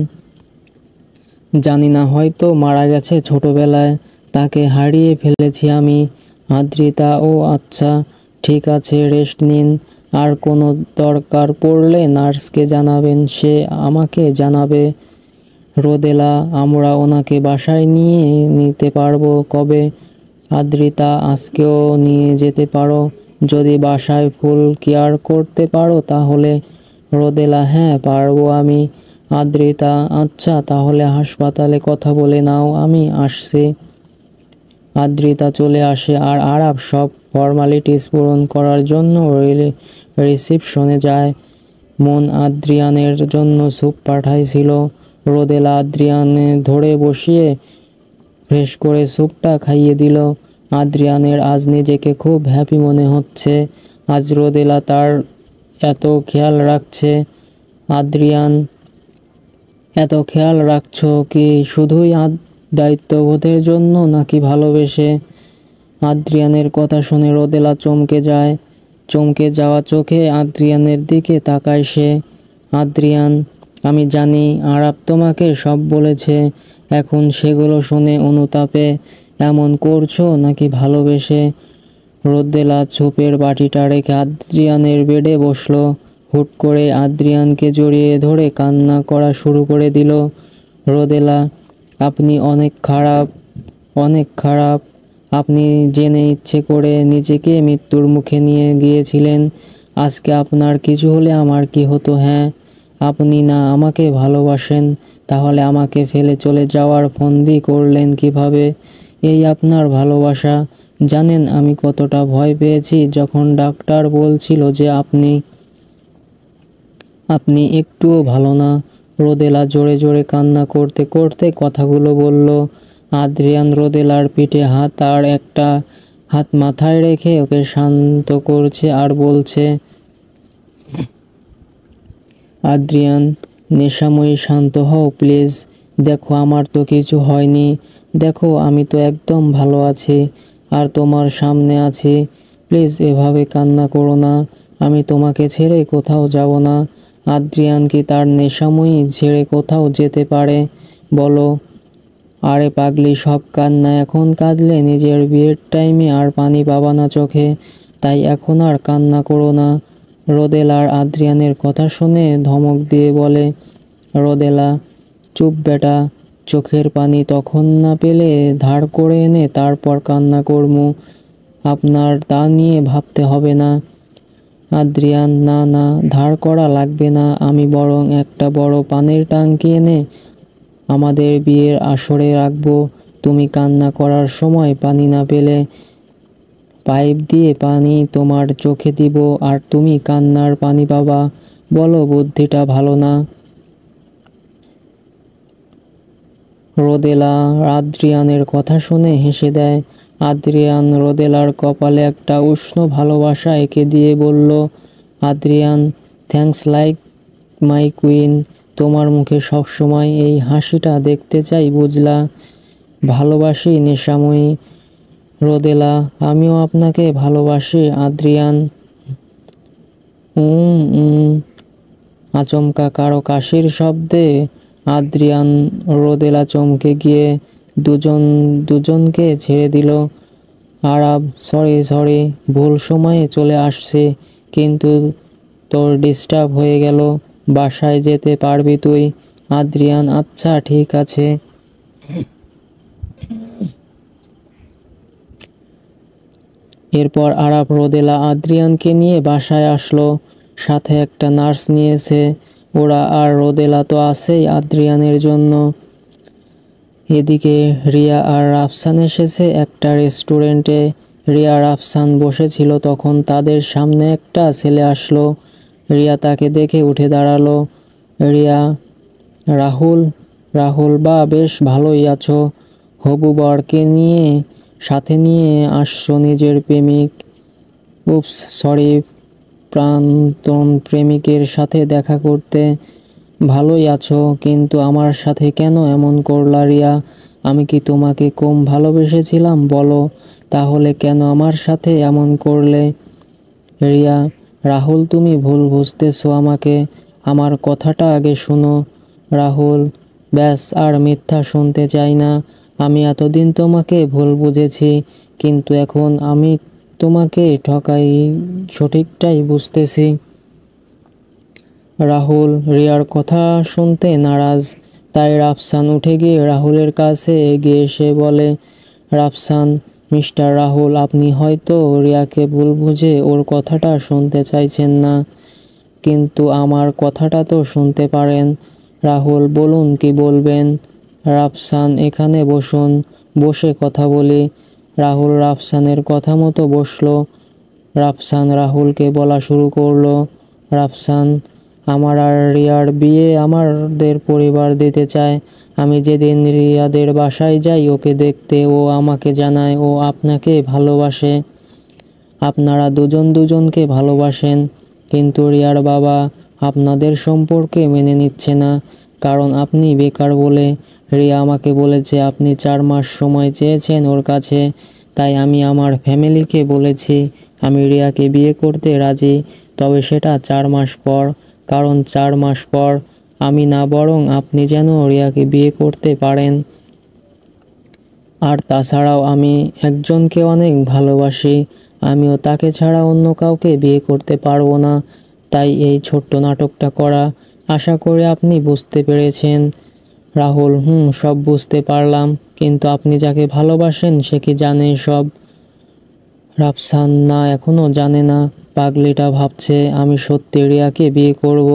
জানি না, হয়তো মারা গেছে ছোটবেলায়, তাকে হারিয়ে ফেলেছি আমি। আদ্রিতা, ও আচ্ছা, ঠিক আছে, রেস্ট নিন। আর কোনো দরকার পড়লে নার্সকে জানাবেন, সে আমাকে জানাবে। রোদেলা, আমরা ওনাকে বাসায় নিয়ে নিতে পারবো কবে? আদ্রিতা, আজকেও নিয়ে যেতে পারো, যদি বাসায় ফুল কেয়ার করতে পারো তাহলে। রোদেলা, হ্যাঁ পারবো আমি। আদ্রিতা, আচ্ছা তাহলে হাসপাতালে কথা বলে নাও, আমি আসছি। আদ্রিতা চলে আসে আর আরাপ সব ফর্মালিটিস পূরণ করার জন্য রিসিপশনে যায়। মন আদ্রিয়ানের জন্য স্যুপ পাঠাইছিল। রোদেলা আদ্রিয়ানে ধরে বসিয়ে ফ্রেশ করে স্যুপটা খাইয়ে দিল। আদ্রিয়ানের আজ নিজেকে খুব হ্যাপি মনে হচ্ছে। আজ রোদেলা তার এত খেয়াল রাখছে। আদ্রিয়ান, এত খেয়াল রাখছো কি শুধুই দায়িত্ববোধের জন্য নাকি ভালোবেসে? আদ্রিয়ানের কথা শুনে রোদেলা চমকে যায়। চমকে যাওয়া চোখে আদ্রিয়ানের দিকে তাকায় সে। আদ্রিয়ান, আমি জানি আরাপ তোমাকে সব বলেছে, এখন সেগুলো শুনে অনুতাপে এমন করছো নাকি ভালোবেসে? রোদেলা চুপের বাটিটা রেখে আদ্রিয়ানের বেডে বসলো। হুট করে আদ্রিয়ানকে জড়িয়ে ধরে কান্না করা শুরু করে দিল। রোদেলা, আপনি অনেক খারাপ, অনেক খারাপ। আপনি জেনে ইচ্ছে করে নিজেকে মৃত্যুর মুখে নিয়ে গিয়েছিলেন। আজকে আপনার কিছু হলে আমার কি হতো? হ্যাঁ, আপনি না আমাকে ভালোবাসেন, তাহলে আমাকে ফেলে চলে যাওয়ার ফন্দি করলেন কিভাবে? এই আপনার ভালোবাসা? জানেন আমি কতটা ভয় পেয়েছি যখন ডাক্তার বলছিল যে আপনি একটুও ভালো না। রোদেলা জোরে জোরে কান্না করতে করতে কথাগুলো বলল। আদ্রিয়ান রোদেলার পিঠে হাত আর একটা হাত মাথায় রেখে ওকে শান্ত করছে আর বলছে, আদ্রিয়ান, নেশাময়ী শান্ত হও প্লিজ। দেখো আমার তো কিছু হয়নি, দেখো আমি তো একদম ভালো আছি আর তোমার সামনে আছি। প্লিজ এভাবে কান্না করো না, আমি তোমাকে ছেড়ে কোথাও যাব না। আদ্রিয়ান কি তার নেশাময়ী ছেড়ে কোথাও যেতে পারে বলো? আরে পাগলি, সব কান্না এখন কাঁদলে নিজের বিয়ের টাইমে আর পানি পাবা না চোখে, তাই এখন আর কান্না করো না। রোদেলার আদ্রিয়ানের কথা শুনে ধমক দিয়ে বলে, রোদেলা, চুপ বেটা, চোখের পানি তখন না পেলে ধার করে এনে তারপর কান্না করমু, আপনার তা নিয়ে ভাবতে হবে না। আদ্রিয়ান, না না, ধার করা লাগবে না, আমি বরং একটা বড় পানির ট্যাঙ্কি এনে আমাদের বিয়ের আসরে রাখবো। তুমি কান্না করার সময় পানি না পেলে পাইপ দিয়ে পানি তোমার চোখে দিব আর তুমি কান্নার পানি পাবা। বলো বুদ্ধিটা ভালো না? রোদেলা আদ্রিয়ানের কথা শুনে হেসে দেয়। আদ্রিয়ান রোদেলার কপালে একটা উষ্ণ ভালোবাসা এঁকে দিয়ে বলল, Adrian, thanks like my queen, তোমার মুখে সবসময় এই হাসিটা দেখতে চাই বুঝলা? ভালোবাসি নেশাময়ী। রোদেলা, আমিও আপনাকে ভালোবাসি আদ্রিয়ান। আচমকা কারো কাশির শব্দে আদ্রিয়ান রোদেলা চমকে গিয়ে দুজনকে ছেড়ে দিল। আরাব, সরি, ভুল সময়ে চলে আসছে, কিন্তু তোর ডিস্টার্ব হয়ে গেল, বাসায় যেতে পারবি তুই? আদ্রিয়ান, আচ্ছা ঠিক আছে। এরপর আরাব রোদেলা আদ্রিয়ানকে নিয়ে বাসায় আসলো, সাথে একটা নার্স নিয়েছে। ওরা আর রোদেলা তো আছেই আদ্রিয়ানের জন্য। এদিকে রিয়া আর রাফসান এসেছে একটা রেস্টুরেন্টে। রিয়া রাফসান বসেছিল, তখন তাদের সামনে একটা ছেলে আসলো। রিয়া তাকে দেখে উঠে দাঁড়ালো। রিয়া, রাহুল বা বেশ ভালোই আছো, হবু বরকে নিয়ে সাথে নিয়ে আসছো নিজের প্রেমিক। উপস, সরি, প্রাক্তন প্রেমিকের সাথে দেখা করতে। ভালোই আছো, কিন্তু আমার সাথে কেন এমন করলা রিয়া? আমি কি তোমাকে কম ভালোবেসেছিলাম বলো? তাহলে কেন আমার সাথে এমন করলে? রিয়া, রাহুল তুমি ভুল বুঝতেছো আমাকে, আমার কথাটা আগে শোনো। রাহুল, ব্যাস আর মিথ্যা শুনতে চাই না। আমি এতদিন তোমাকে ভুল বুঝেছি, কিন্তু এখন আমি তোমাকে ঠকাই, সঠিকটাই বুঝতেছি। রাহুল রিয়ার কথা শুনতে নারাজ, তাই রাফসান উঠে গিয়ে রাহুলের কাছে এগিয়ে এসে বলে, রাফসান, মিস্টার রাহুল, আপনি হয়তো রিয়াকে ভুল বুঝে ওর কথাটা শুনতে চাইছেন না, কিন্তু আমার কথাটা তো শুনতে পারেন। রাহুল, বলুন কি বলবেন। রাফসান, এখানে বসুন, বসে কথা বলি। রাহুল রাফসানের কথা মতো বসলো। রাফসান রাহুলকে বলা শুরু করলো, রাফসান, আমার আর রিয়ার বিয়ে আমাদের পরিবার দিতে চায়। আমি যেদিন রিয়াদের বাসায় যাই ওকে দেখতে, ও আমাকে জানায় ও আপনাকে ভালোবাসে। আপনারা দুজন দুজনকে ভালোবাসেন, কিন্তু রিয়ার বাবা আপনাদের সম্পর্কে মেনে নিচ্ছে না, কারণ আপনি বেকার বলে। রিয়া আমাকে বলেছে আপনি 4 মাস সময় চেয়েছেন ওর কাছে, তাই আমি আমার ফ্যামিলিকে বলেছি আমি রিয়াকে বিয়ে করতে রাজি, তবে সেটা 4 মাস পর, কারণ 4 মাস পর আমি না, বরং আপনি যেন রিয়াকে বিয়ে করতে পারেন। আর তাছাড়াও আমি একজনকে অনেক ভালোবাসি, আমিও তাকে ছাড়া অন্য কাউকে বিয়ে করতে পারবো না, তাই এই ছোট্ট নাটকটা করা। আশা করি আপনি বুঝতে পেরেছেন। রাহুল, সব বুঝতে পারলাম, কিন্তু আপনি যাকে ভালোবাসেন সে কি জানে সব? রাফসান, না, এখনো জানে না। পাগলিটা ভাবছে আমি সত্যি রিয়াকে বিয়ে করব।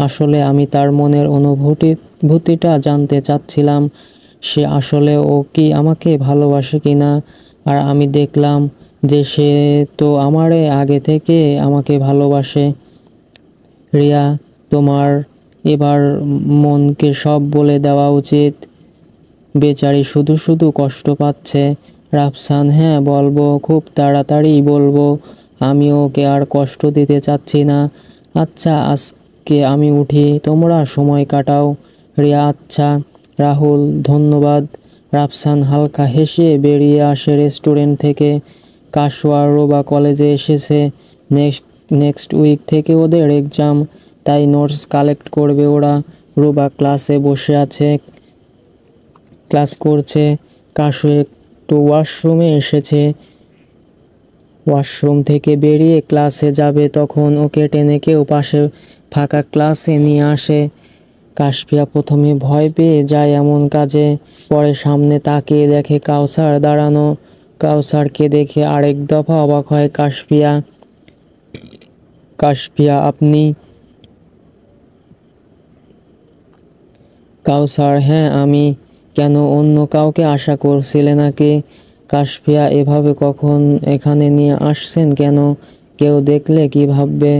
আসলে আমি তার মনের অনুভূতিটা জানতে চাচ্ছিলাম, সে আসলে ও কি আমাকে ভালোবাসে কিনা। আর আমি দেখলাম যে সে তো আমারে আগে থেকে আমাকে ভালোবাসে। রিয়া, তোমার এবার মনকে সব বলে দেওয়া উচিত। বেচারি শুধু শুধু কষ্ট পাচ্ছে। রাফসান, হ্যাঁ বলবো, খুব তাড়াতাড়ি বলবো, আমি ওকে আর কষ্ট দিতে চাচ্ছি না। আচ্ছা, আজকে আমি উঠি, তোমরা সময় কাটাও। রিয়া, আচ্ছা। রাহুল, ধন্যবাদ। রাফসান হালকা হেসে বেরিয়ে আসে রেস্টুরেন্ট থেকে। কাশওয়া রোবা কলেজে এসেছে। নেক্সট উইক থেকে ওদের এক্সাম, তাই নোটস কালেক্ট করবে ওরা। রোবা ক্লাসে বসে আছে, ক্লাস করছে। কাশু একটু ওয়াশরুমে এসেছে, ওয়াশরুম থেকে বেরিয়ে ক্লাসে যাবে, তখন ওকে টেনে কেউ পাশে ফাঁকা ক্লাসে নিয়ে আসে। কাশফিয়া প্রথমে ভয় পেয়ে যায় এমন কাজে, পরে সামনে তাকিয়ে দেখে কাউসার দাঁড়ানো। কাউসারকে দেখে আরেক দফা অবাক হয় কাশফিয়া। কাশফিয়া, আপনি? কাউসার, হ্যাঁ আমি। কেন, অন্য কাউকে আশা করছিলে নাকি? কাশফিয়া, এভাবে কখন এখানে নিয়ে আসছেন কেন? কেউ দেখলে কি ভাববে?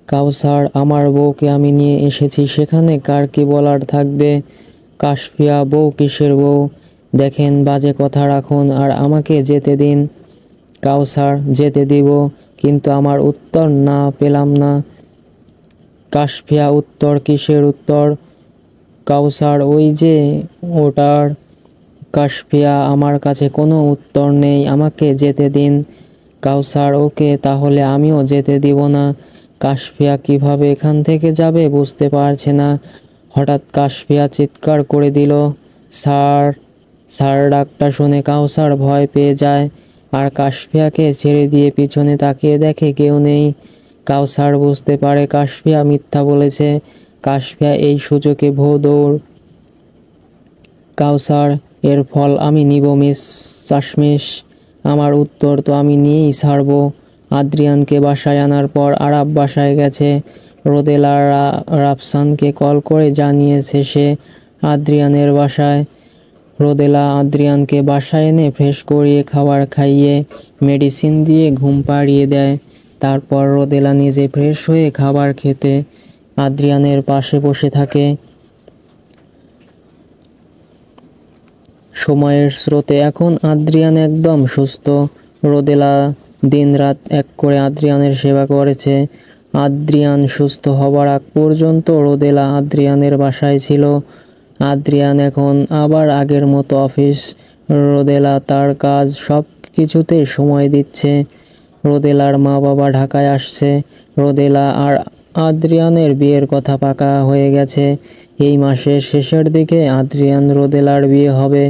কাউসার, আমার বউকে আমি নিয়ে এসেছি, সেখানে কার কি বলার থাকবে? কাশফিয়া, বউ কিসের বউ? দেখেন, বাজে কথা রাখুন আর আমাকে যেতে দিন। কাউসার, যেতে দিব, কিন্তু আমার উত্তর না পেলাম না। কাশফিয়া, উত্তর? কিসের উত্তর? কাউসার, ওই যে ওটার। কাশফিয়া, আমার কাছে কোনো উত্তর নেই, আমাকে যেতে দিন। কাউসার, ওকে, তাহলে আমিও যেতে দিব না। কাশফিয়া কিভাবে এখান থেকে যাবে বুঝতে পারছে না। হঠাৎ কাশফিয়া চিৎকার করে দিল, স্যার! স্যার ডাকটা শুনে কাউসার ভয় পেয়ে যায়, আর কাশফিয়াকে ছেড়ে দিয়ে পিছনে তাকিয়ে দেখে কেউ নেই। কাউসার বুঝতে পারে কাশফিয়া মিথ্যা বলেছে। কাশফিয়া এই সুযোগে ভো দৌড়। কাউসার, এর ফল আমি নিব মিস চাশমিশ, আমার উত্তর তো আমি নিয়েই ছাড়ব। আদ্রিয়ানকে বাসায় আনার পর আরাব বাসায় গেছে। রোদেলা রাফসানকে কল করে জানিয়েছে সে আদ্রিয়ানের বাসায়। রোদেলা আদ্রিয়ানকে বাসায় এনে ফ্রেশ করিয়ে খাবার খাইয়ে মেডিসিন দিয়ে ঘুম পাড়িয়ে দেয়। তারপর রোদেলা নিজে ফ্রেশ হয়ে খাবার খেতে আদ্রিয়ানের পাশে বসে থাকে। সময়ের স্রোতে এখন আদ্রিয়ান একদম সুস্থ। রোদেলা দিনরাত এক করে আদ্রিয়ানের সেবা করেছে। আদ্রিয়ান সুস্থ হবার আগ পর্যন্ত রোদেলা আদ্রিয়ানের বাসায় ছিল। আদ্রিয়ান এখন আবার আগের মতো অফিস। রোদেলা তার কাজ সব কিছুতে সময় দিচ্ছে। রোদেলার মা বাবা ঢাকায় আসছে। রোদেলা আর আদ্রিয়ানের বিয়ের কথা পাকা হয়ে গেছে। এই মাসের শেষের দিকে আদ্রিয়ান রোদেলার বিয়ে হবে।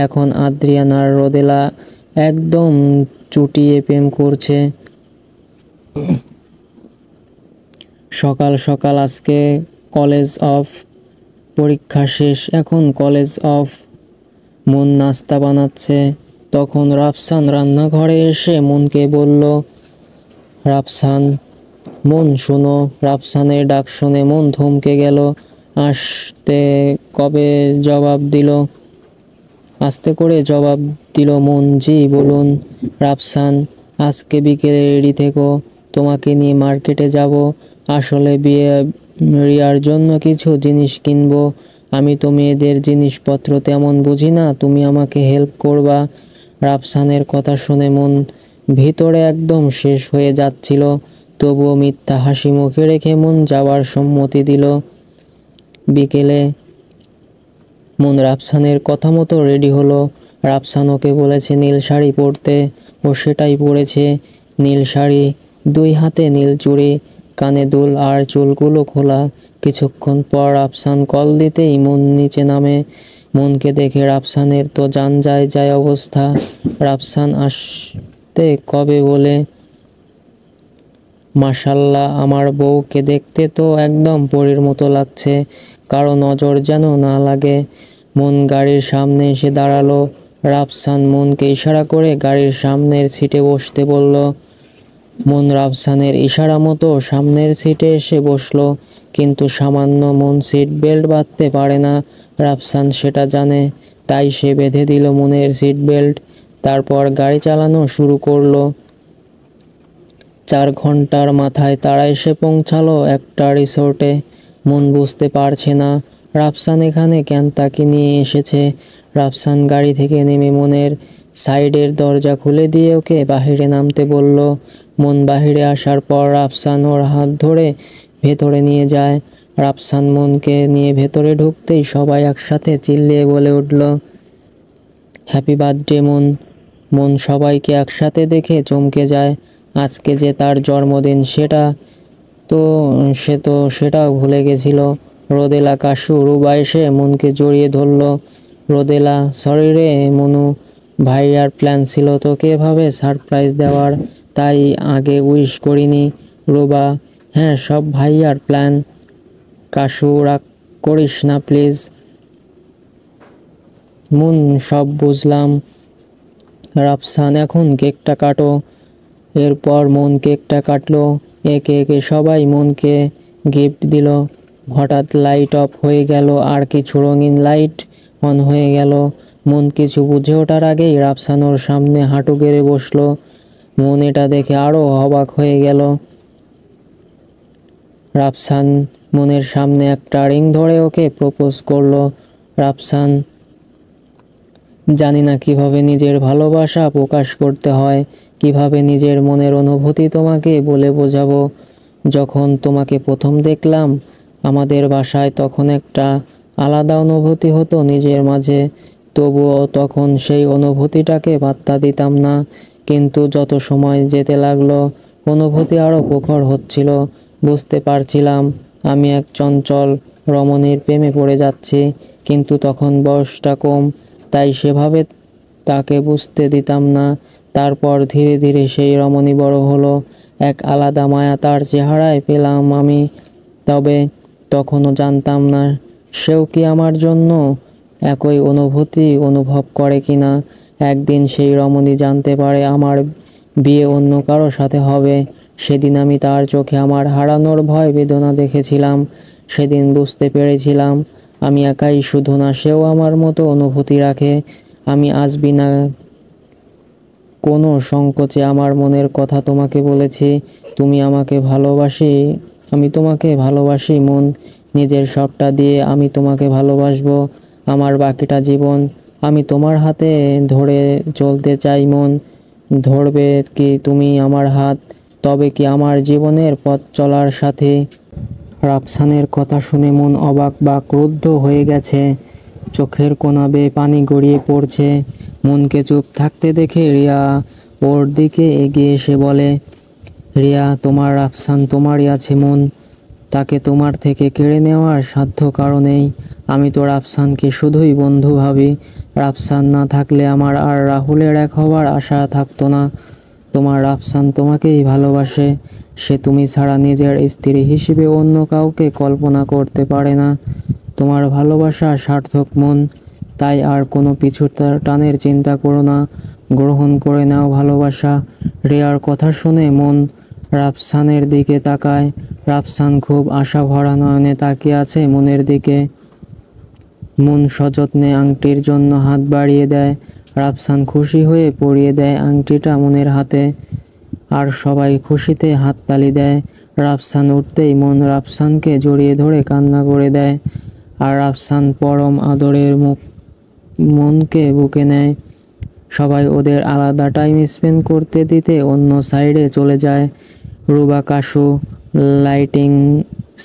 এখন আদ্রিয়ান আর রোদেলা একদম চুটিয়ে প্রেম করছে। সকাল সকাল আজকে কলেজ অফ, পরীক্ষা শেষ, এখন কলেজ অফ। মন নাস্তা বানাচ্ছে, তখন রাফসান রান্নাঘরে এসে মনকে বলল, রাফসান, মন শোনো। রাফসানের ডাক শুনে মন থমকে গেল। আস্তে করে জবাব দিল মন, জি বলুন। রাফসান, আজকে বিকেলে রেডি থেকো, তোমাকে নিয়ে মার্কেটে যাব। আসলে রিয়ার জন্য কিছু জিনিস কিনবো। আমি তো মেয়েদের জিনিসপত্র তেমন বুঝি না, তুমি আমাকে হেল্প করবা। রাফসানের কথা শুনে মন ভিতরে একদম শেষ হয়ে যাচ্ছিল, তবুও মিথ্যা হাসি মুখে রেখে মন যাওয়ার সম্মতি দিল। বিকেলে মন রাফসানের কথা মতো রেডি হলো। রাফসান ওকে বলেছে নীল শাড়ি পরতে, ও সেটাই পরেছে। নীল শাড়ি, 2 হাতে নীল চুড়ি, কানে দুল আর চুলগুলো খোলা। কিছুক্ষণ পর রাফসান কল দিতেই মন নিচে নামে। মনকে দেখে রাফসানের তো জান যায় যায় অবস্থা। রাফসান আসতে কবে বলে, মাশাল্লাহ, আমার বউকে দেখতে তো একদম পরীর মতো লাগছে, কারো নজর যেন না লাগে। মন গাড়ির সামনে এসে দাঁড়ালো। রাফসান মনকে ইশারা করে গাড়ির সামনের সিটে বসতে বলল। মন রাফসানের ইশারা মতো সামনের সিটে এসে বসলো, কিন্তু সামান্য মন সিট বেল্ট বাঁধতে পারে না। রাফসান সেটা জানে, তাই সে বেঁধে দিল মনের সিট বেল্ট। তারপর গাড়ি চালানো শুরু করলো। 4 ঘন্টার মাথায় তারা এসে পৌঁছালো একটা রিসোর্টে। মন বুঝতে পারছে না রাফসান এখানে কেন তাকে নিয়ে এসেছে। রাফসান গাড়ি থেকে নেমে মনের সাইডের দরজা খুলে দিয়ে ওকে বাহিরে নামতে বলল। মন বাহিরে আসার পর রাফসান ওর হাত ধরে ভেতরে নিয়ে যায়। রাফসান মনকে নিয়ে ভেতরে ঢুকতেই সবাই একসাথে চিল্লিয়ে বলে উঠল, হ্যাপি বার্থডে মন। মন সবাইকে একসাথে দেখে চমকে যায়। আজকে যে তার জন্মদিন সে তো সেটাও ভুলে গেছিল। রোদেলা, কাশু, রুবা এসে মনকে জড়িয়ে ধরল। রোদেলা, সরি রে মনু, ভাইয়ার প্ল্যান ছিল তোকে এভাবে সারপ্রাইজ দেওয়ার, তাই আগে উইশ করিনি। রুবা, হ্যাঁ, সব ভাইয়ার প্ল্যান। কাশু, রাগ করিস না প্লিজ। মন, সব বুঝলাম। রাফসান, এখন কেকটা কাটো। এরপর মন কেকটা কাটলো। একে একে সবাই মনকে গিফট দিল। হঠাৎ লাইট অফ হয়ে গেল আর কিছু রঙিন লাইট অন হয়ে গেল। মন কিছু বুঝে ওঠার আগেই রাফসান ওর সামনে হাঁটু গেড়ে বসলো। মন এটা দেখে আরো অবাক হয়ে গেল। রাফসান মনের সামনে একটা রিং ধরে ওকে প্রপোজ করলো। রাফসান, জানি না কিভাবে নিজের ভালোবাসা প্রকাশ করতে হয়, কিভাবে নিজের মনের অনুভূতি তোমাকে বলে বোঝাবো। যখন তোমাকে প্রথম দেখলাম আমাদের বাসায়, তখন একটা আলাদা অনুভূতি হতো নিজের মাঝে, তবুও তখন সেই অনুভূতিটাকে পাত্তা দিতাম না। কিন্তু যত সময় যেতে লাগলো অনুভূতি আরও প্রখর হচ্ছিল। বুঝতে পারছিলাম আমি এক চঞ্চল রমণীর প্রেমে পড়ে যাচ্ছি, কিন্তু তখন বয়সটা কম, তাই সেভাবে তাকে বুঝতে দিতাম না। তারপর ধীরে ধীরে সেই রমণী বড় হলো, এক আলাদা মায়া তার চেহারায় পেলাম আমি। তবে তখনও জানতাম না সেও কি আমার জন্য একই অনুভূতি অনুভব করে কিনা। একদিন সেই রমণী জানতে পারে আমার বিয়ে অন্য কারো সাথে হবে। সেদিন আমি তার চোখে আমার হারানোর ভয় বেদনা দেখেছিলাম। সেদিন বুঝতে পেরেছিলাম আমি একাই শুধু না, সেও আমার মতো অনুভূতি রাখে। আমি আজ বিনা কোনো সংকোচে আমার মনের কথা তোমাকে বলেছি। আমি তোমাকে ভালোবাসি মন। নিজের সবটা দিয়ে আমি তোমাকে ভালোবাসবো। আমার বাকিটা জীবন আমি তোমার হাতে ধরে চলতে চাই মন। ধরবে কি তুমি আমার হাত? তবে কি আমার জীবনের পথ চলার সাথী? রাফসানের কথা শুনে মন অবাক বা ক্রুদ্ধ হয়ে গেছে। চোখের কোনা বেয়ে পানি গড়িয়ে পড়ছে। মনকে চুপ থাকতে দেখে রিয়া ওর দিকে এগিয়ে এসে বলে, রিয়া, তোমার রাফসান তোমারই আছে মন, তাকে তোমার থেকে কেড়ে নেওয়ার সাধ্য কারো নেই। আমি তো রাফসানকে শুধুই বন্ধু ভাবি। রাফসান না থাকলে আমার আর রাহুলের এক হওয়ার আশা থাকতো না। তোমার রাফসান তোমাকেই ভালোবাসে। সে তুমি ছাড়া নিজের স্ত্রী হিসেবে অন্য কাউকে কল্পনা করতে পারে না। তোমার ভালোবাসা সার্থক মন, তাই আর কোনো পিছু টানের চিন্তা করো না। গ্রহণ করে নাও ভালোবাসা। রিয়ার কথা শুনে মন রাফসানের দিকে তাকায়। রাফসান খুব আশা ভরা নয়নে তাকিয়ে আছে মনের দিকে। মন সযত্নে আংটির জন্য হাত বাড়িয়ে দেয়। রাফসান খুশি হয়ে পরিয়ে দেয় আংটিটা মনের হাতে, আর সবাই খুশিতে হাততালি দেয়। রাফসান উঠতেই মন রাফসানকে জড়িয়ে ধরে কান্না করে দেয়, আর রাফসান পরম আদরের মনকে বুকে নেয়। সবাই ওদের আলাদা টাইম স্পেন্ড করতে দিতে অন্য সাইডে চলে যায়। রুবা কাশু লাইটিং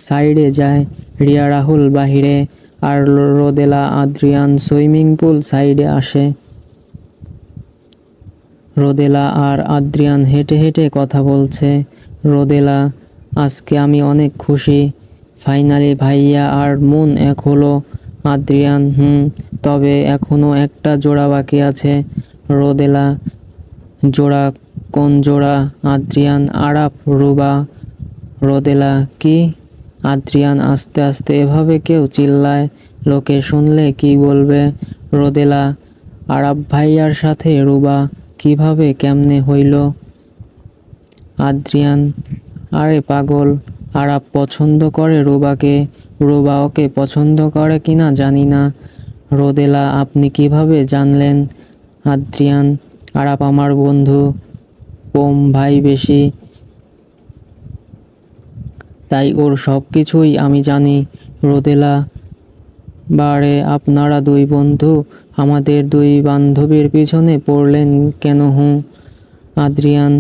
সাইডে যায়, রিয়া রাহুল বাহিরে, আর রোদেলা আদ্রিয়ান সুইমিং পুল সাইডে আসে। রোদেলা আর আদ্রিয়ান হেঁটে হেঁটে কথা বলছে। রোদেলা, আজকে আমি অনেক খুশি, ফাইনালি ভাইয়া আর মন এক হলো। আদ্রিয়ান, তবে এখনো একটা জোড়া বাকি আছে। রোদেলা, জোড়া? কোন জোড়া? আদ্রিয়ান, আরাপ, রুবা। রোদেলা, কি? আদ্রিয়ান আস্তে আস্তে, এভাবে কেউ চিল্লায়, লোকে শুনলে কি বলবে? রোদেলা, আরাপ ভাইয়ার সাথে রুবা কিভাবে কেমনে হইল? আদ্রিয়ান, আরে পাগল, আরাপ পছন্দ করে রুবাকে, রুবা ওকে পছন্দ করে কিনা জানি না। রোদেলা, আপনি কিভাবে জানলেন? আদ্রিয়ান, আরাপ আমার বন্ধু, পোম ভাই বেশি, তাই ওর সব কিছুই আমি জানি। রোদেলা, বারে আপনারা দুই বন্ধু আমাদের দুই বান্ধবীর পিছনে পড়লেন কেন? আদ্রিয়ান,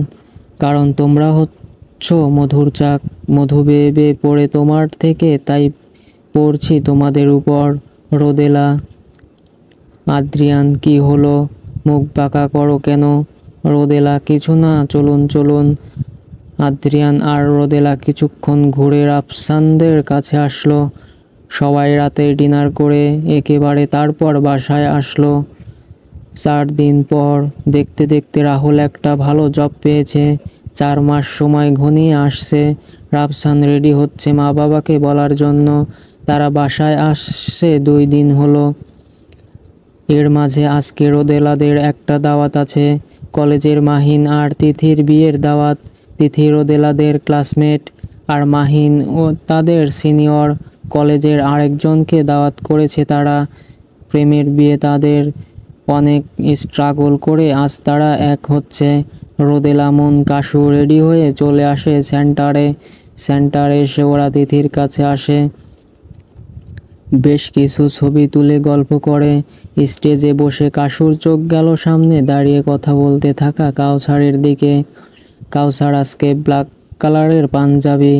কারণ তোমরা হচ্ছ মধুর চাক, মধু বেয়ে বেয়ে পড়ে তোমার থেকে, তাই পড়ছি তোমাদের উপর। রোদেলা, আদ্রিয়ান, কি হলো? মুখ বাঁকা করো কেন? রোদেলা, কিছু না, চলুন চলুন। আদ্রিয়ান আর রোদেলা কিছুক্ষণ ঘুরে রাফসানদের কাছে আসলো। সবাই রাতে ডিনার করে একেবারে তারপর বাসায় আসলো। 4 দিন পর দেখতে দেখতে রাহুল একটা ভালো জব পেয়েছে। 4 মাস সময় ঘনিয়ে আসছে। রাফসান রেডি হচ্ছে মা বাবাকে বলার জন্য। তারা বাসায় আসছে 2 দিন হলো। এর মাঝে আজকে রোদেলাদের একটা দাওয়াত আছে, কলেজের মাহিন আর তিথির বিয়ের দাওয়াত। তিথি রোদেলাদের ক্লাসমেট, আর মাহিন ও তাদের সিনিয়র। কলেজের আরেকজনকে দাওয়াত করেছে তারা। প্রেমের বিয়ে তাদের, অনেক স্ট্রাগল করে আজ তারা এক হচ্ছে। রোদেলা মন কাশু রেডি হয়ে চলে আসে সেন্টারে এসে ওরা তিথির কাছে আসে। বেশ কিছু ছবি তুলে গল্প করে। স্টেজে বসে কাশুর চোখ গেল সামনে দাঁড়িয়ে কথা বলতে থাকা কাউসারের দিকে। কাউসার আজকে ব্ল্যাক কালারের পাঞ্জাবি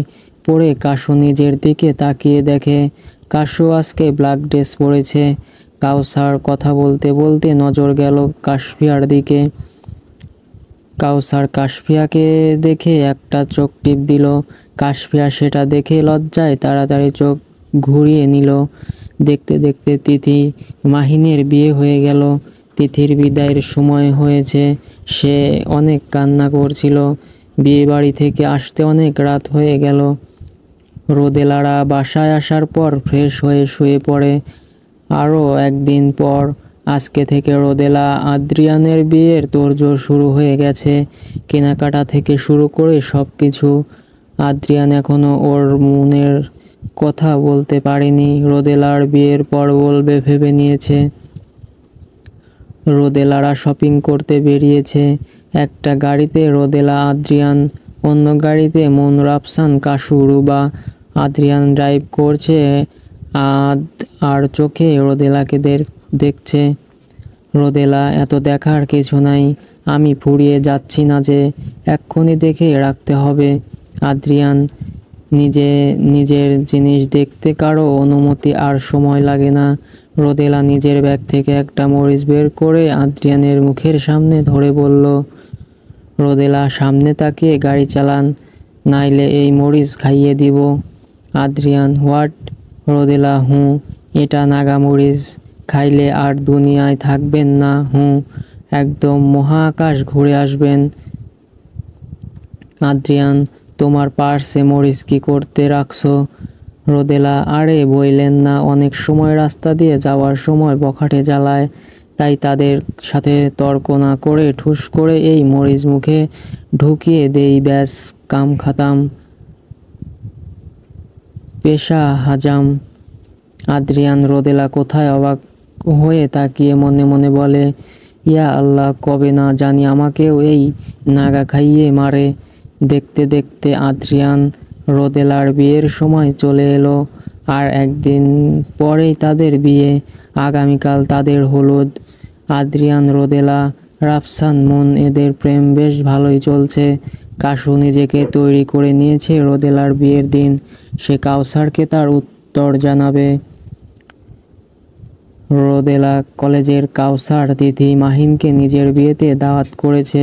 পরে কাশু নিজের দিকে তাকিয়ে দেখে কাশু আজকে ব্ল্যাক ড্রেস পরেছে। কাউসার কথা বলতে বলতে নজর গেল কাশফিয়ার দিকে। কাউসার কাশফিয়াকে দেখে একটা চোখ টিপ দিল। কাশফিয়া সেটা দেখে লজ্জায় তাড়াতাড়ি চোখ ঘুরিয়ে নিল। দেখতে দেখতে তিথি মাহিনের বিয়ে হয়ে গেল। তিথির বিদায়ের সময় হয়েছে, সে অনেক কান্না করছিল। বিয়ে বাড়ি থেকে আসতে অনেক রাত হয়ে গেল। রোদেলারা বাসায় আসার পর ফ্রেশ হয়ে শুয়ে পড়ে। আরও একদিন পর আজকে থেকে রোদেলা আদ্রিয়ানের বিয়ের তোড়জোড় শুরু হয়ে গেছে। কেনাকাটা থেকে শুরু করে সব কিছু। আদ্রিয়ান এখনো ওর মনের কথা বলতে পারেনি, রোদেলার বিয়ের পর বলবে ভেবে নিয়েছে। রোদেলারা শপিং করতে বেরিয়েছে। একটা গাড়িতে রোদেলা আদ্রিয়ান, অন্য গাড়িতে মন রাফসান কাশু রুবা। আদ্রিয়ান ড্রাইভ করছে, আর চোখে রোদেলাকে দেখছে। রোদেলা, এত দেখার কিছু নাই, আমি ফুরিয়ে যাচ্ছি না যে, এক্ষুনি দেখে রাখতে হবে। আদ্রিয়ান, নিজের জিনিস দেখতে কারো অনুমতি আর সময় লাগে না। রোদেলা নিজের ব্যাগ থেকে একটা মরিচ বের করে আদ্রিয়ানের মুখের সামনে ধরে বলল। রোদেলা, সামনে তাকিয়ে গাড়ি চালান, নাইলে এই মরিচ খাইয়ে দিব। Adrian, what? রোদেলা, এটা নাগা মরিচ, খাইলে আর দুনিয়ায় থাকবেন না। একদম মহাকাশ ঘুরে আসবেন। আদ্রিয়ান, তোমার পার্সে মরিচ কি করতে রাখছো? রোদেলা, আরে বইলেন না, অনেক সময় রাস্তা দিয়ে যাওয়ার সময় বখাটে জ্বালায়, তাই তাদের সাথে তর্ক না করে ঠুস করে এই মরিচ মুখে ঢুকিয়ে দেই, ব্যাস কাম খাতাম, পেশা হাজাম। আদ্রিয়ান রোদেলা কোথায় অবাক হয়ে তাকিয়ে মনে মনে বলে, ইয়া আল্লাহ, কবে না জানি আমাকেও এই নাগা খাইয়ে মারে। দেখতে দেখতে আদ্রিয়ান রোদেলার বিয়ের সময় চলে এলো। আর একদিন পরেই তাদের বিয়ে, আগামীকাল তাদের হলুদ। আদ্রিয়ান, রোদেলা, রাফসান মুন, এদের প্রেম বেশ ভালোই চলছে। কাশু নিজেকে তৈরি করে নিয়েছে রোদেলার বিয়ের দিন সে কাউসারকে তার উত্তর জানাবে। রোদেলা কলেজের কাউসার দিদি মাহিনকে নিজের বিয়েতে দাওয়াত করেছে।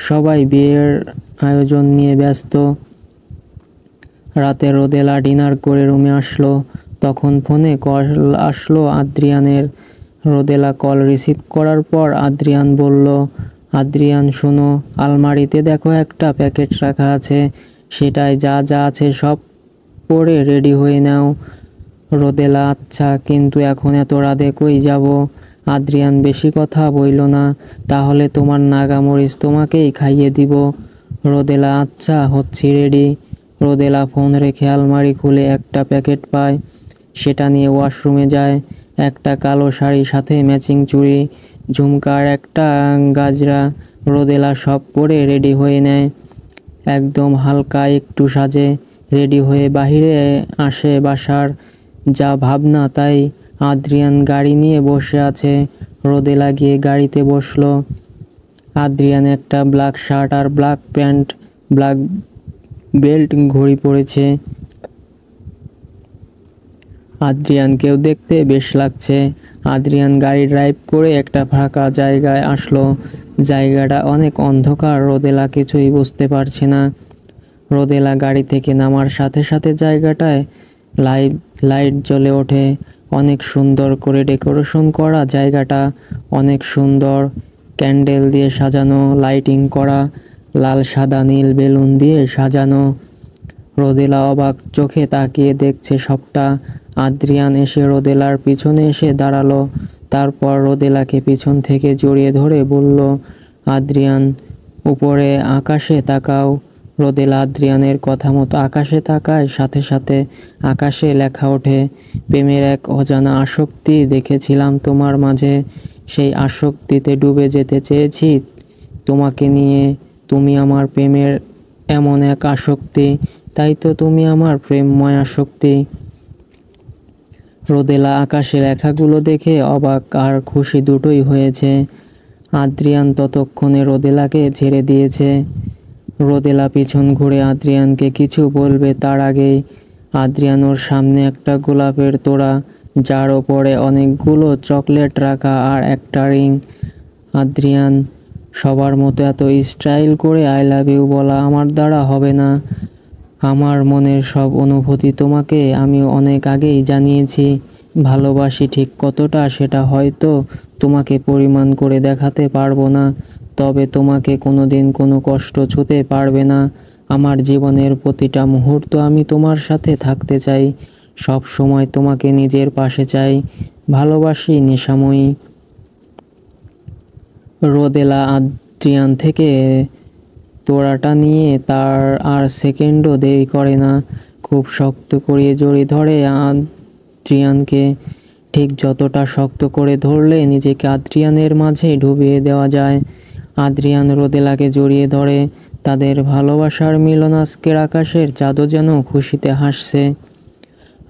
সবাই বিয়ের আয়োজন নিয়ে ব্যস্ত। রাতে রোদেলা ডিনার করে রুমে আসলো, তখন ফোনে কল আসলো আদ্রিয়ানের। রোদেলা কল রিসিভ করার পর আদ্রিয়ান বলল, আদ্রিয়ান শোনো, আলমারিতে দেখো একটা প্যাকেট রাখা আছে, সেটায় যা যা আছে সব পরে রেডি হয়ে নাও। রোদেলা, আচ্ছা, কিন্তু এখন এত রাতে কই যাব? আদ্রিয়ান বেশি কথা বইল না, তাহলে তোমার নাগা মরিচ তোমাকেই খাইয়ে দিব। রোদেলা, আচ্ছা, হচ্ছি রেডি। রোদেলা ফোন রেখে আলমারি খুলে একটা প্যাকেট পায়, সেটা নিয়ে ওয়াশরুমে যায়। একটা কালো শাড়ি, সাথে ম্যাচিং চুড়ি, ঝুমকার একটা গাজরা। রোদেলা সব পরে রেডি হয়ে নেয়, একদম হালকা একটু সাজে। রেডি হয়ে বাহিরে আসে বাসার, যা ভাবনা তাই। আদ্রিয়ান গাড়ি নিয়ে বসে আছে। রোদেলা গিয়ে গাড়িতে বসলো। আদ্রিয়ান একটা ব্ল্যাক শার্ট আর ব্ল্যাক প্যান্ট, ব্ল্যাক বেল্ট, ঘড়ি পরেছে। আদ্রিয়ানকেও দেখতে বেশ লাগছে। আদ্রিয়ান গাড়ি ড্রাইভ করে একটা ফাঁকা জায়গায় আসলো। জায়গাটা অনেক অন্ধকার, রোদেলা কিছুই বুঝতে পারছে না। রোদেলা গাড়ি থেকে নামার সাথে সাথে জায়গাটায় লাইট জ্বলে ওঠে। অনেক সুন্দর করে ডেকোরেশন করা জায়গাটা, অনেক সুন্দর ক্যান্ডেল দিয়ে সাজানো, লাইটিং করা, লাল সাদা নীল বেলুন দিয়ে সাজানো। রোদেলা অবাক চোখে তাকিয়ে দেখছে সবটা। আদ্রিয়ান এসে রোদেলার পিছনে এসে দাঁড়ালো, তারপর রোদেলাকে পিছন থেকে জড়িয়ে ধরে বলল, আদ্রিয়ান, উপরে আকাশে তাকাও। রোদেলা আদ্রিয়ানের কথা মতো আকাশে তাকায়, সাথে সাথে আকাশে লেখা ওঠে, প্রেমের এক অজানা আসক্তি দেখেছিলাম তোমার মাঝে, সেই আসক্তিতে ডুবে যেতে চেয়েছি তোমাকে নিয়ে। তুমি আমার প্রেমের এমন এক আসক্তি, তাই তো তুমি আমার প্রেমময় আসক্তি। রোদেলা আকাশে লেখাগুলো দেখে অবাক আর খুশি দুটোই হয়েছে। আদ্রিয়ান ততক্ষণে রোদেলাকে ছেড়ে দিয়েছে। রোদেলা পিছন ঘুরে আদ্রিয়ানকে কিছু বলবে তার আগেই আদ্রিয়ান ওর সামনে একটা গোলাপের তোড়া, যার ওপরে অনেকগুলো চকলেট রাখা আর একটা রিং। আদ্রিয়ান, সবার মতো এত স্টাইল করে আই লাভ ইউ বলা আমার দ্বারা হবে না। আমার মনের সব অনুভূতি তোমাকে আমি অনেক আগেই জানিয়েছি। ভালোবাসি ঠিক কতটা সেটা হয়তো তোমাকে পরিমাণ করে দেখাতে পারবো না, তবে তোমাকে কোনোদিন কোনো কষ্ট ছুঁতে পারবে না। আমার জীবনের প্রতিটা মুহূর্ত আমি তোমার সাথে থাকতে চাই, সব সময় তোমাকে নিজের পাশে চাই। ভালোবাসি নেশাময়ী। রোদেলা আদ্রিয়ান থেকে তোড়াটা নিয়ে তার আর সেকেন্ডও দেরি করে না, খুব শক্ত করে জড়িয়ে ধরে আদ্রিয়ানকে। ঠিক যতটা শক্ত করে ধরলে নিজেকে আদ্রিয়ানের মাঝে ডুবিয়ে দেওয়া যায়। আদ্রিয়ান রোদেলাকে জড়িয়ে ধরে, তাদের ভালোবাসার মিলন আজকের আকাশের চাঁদও যেন খুশিতে হাসছে।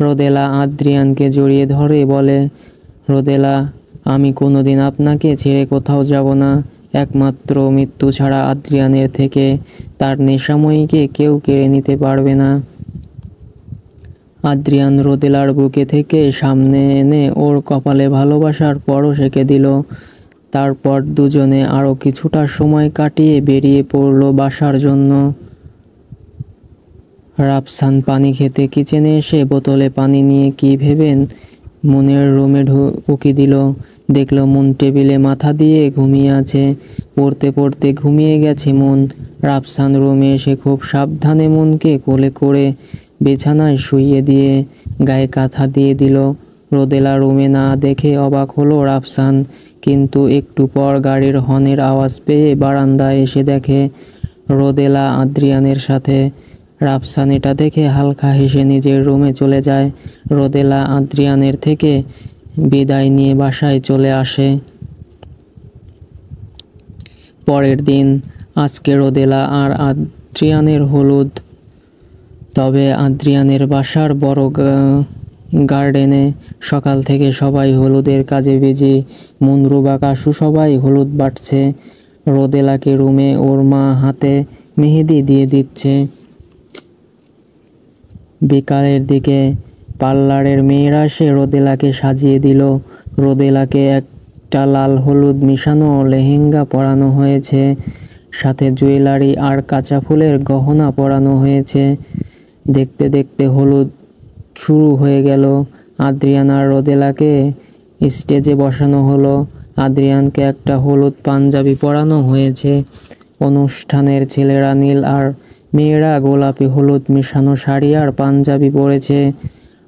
রোদেলা আদ্রিয়ানকে জড়িয়ে ধরে বলে, রোদেলা, আমি কোনোদিন আপনাকে ছেড়ে কোথাও যাব না, একমাত্র মৃত্যু ছাড়া আদ্রিয়ানের থেকে তার নেশাময়ীকে কেউ কেড়ে নিতে পারবে না। আদ্রিয়ান রোদেলার বুকে থেকে সামনে এনে ওর কপালে ভালোবাসার পরশ এঁকে দিল। তারপর দুজনে আরও কিছুটা সময় কাটিয়ে বেরিয়ে পড়ল বাসার জন্য। রাফসান পানি খেতে কিচেনে এসে বোতলে পানি নিয়ে কি ভেবেন মনের রুমে উকি দিল, দেখলো মন টেবিলে মাথা দিয়ে ঘুমিয়ে আছে। পড়তে পড়তে ঘুমিয়ে গেছে মন। রাফসান রুমে এসে খুব সাবধানে মনকে কোলে করে বিছানায় শুইয়ে দিয়ে গায়ে কাঁথা দিয়ে দিল। রোদেলা রুমে না দেখে অবাক হলো রাফসান, কিন্তু একটু পর গাড়ির হর্নের আওয়াজ পেয়ে বারান্দায় এসে দেখে রোদেলা আদ্রিয়ানের সাথে। রাফসান এটা দেখে হালকা হেসে নিজের রুমে চলে যায়। রোদেলা আদ্রিয়ানের থেকে বিদায় নিয়ে বাসায় চলে আসে। পরের দিন, আজকে রোদেলা আর আদ্রিয়ানের হলুদ। তবে আদ্রিয়ানের বাসার বড় গার্ডেনে সকাল থেকে সবাই হলুদের কাজে বিজি। মুনরু বা কাশু সবাই হলুদ বাটছে। রোদেলাকে রুমে ওর মা হাতে মেহেদি দিয়ে দিচ্ছে। বিকালের দিকে পার্লারের মেয়েরা এসে রোদেলাকে সাজিয়ে দিল। রোদেলাকে একটা লাল হলুদ মিশানো লেহেঙ্গা পরানো হয়েছে, সাথে জুয়েলারি আর কাঁচা ফুলের গহনা পরানো হয়েছে। দেখতে দেখতে হলুদ শুরু হয়ে গেল। আদ্রিয়ান আর রোদেলাকে স্টেজে বসানো হলো। আদ্রিয়ানকে একটা হলুদ পাঞ্জাবি পরানো হয়েছে। অনুষ্ঠানের ছেলেরা নীল আর মেয়েরা গোলাপি হলুদ মিশানো শাড়ি আর পাঞ্জাবি পরেছে।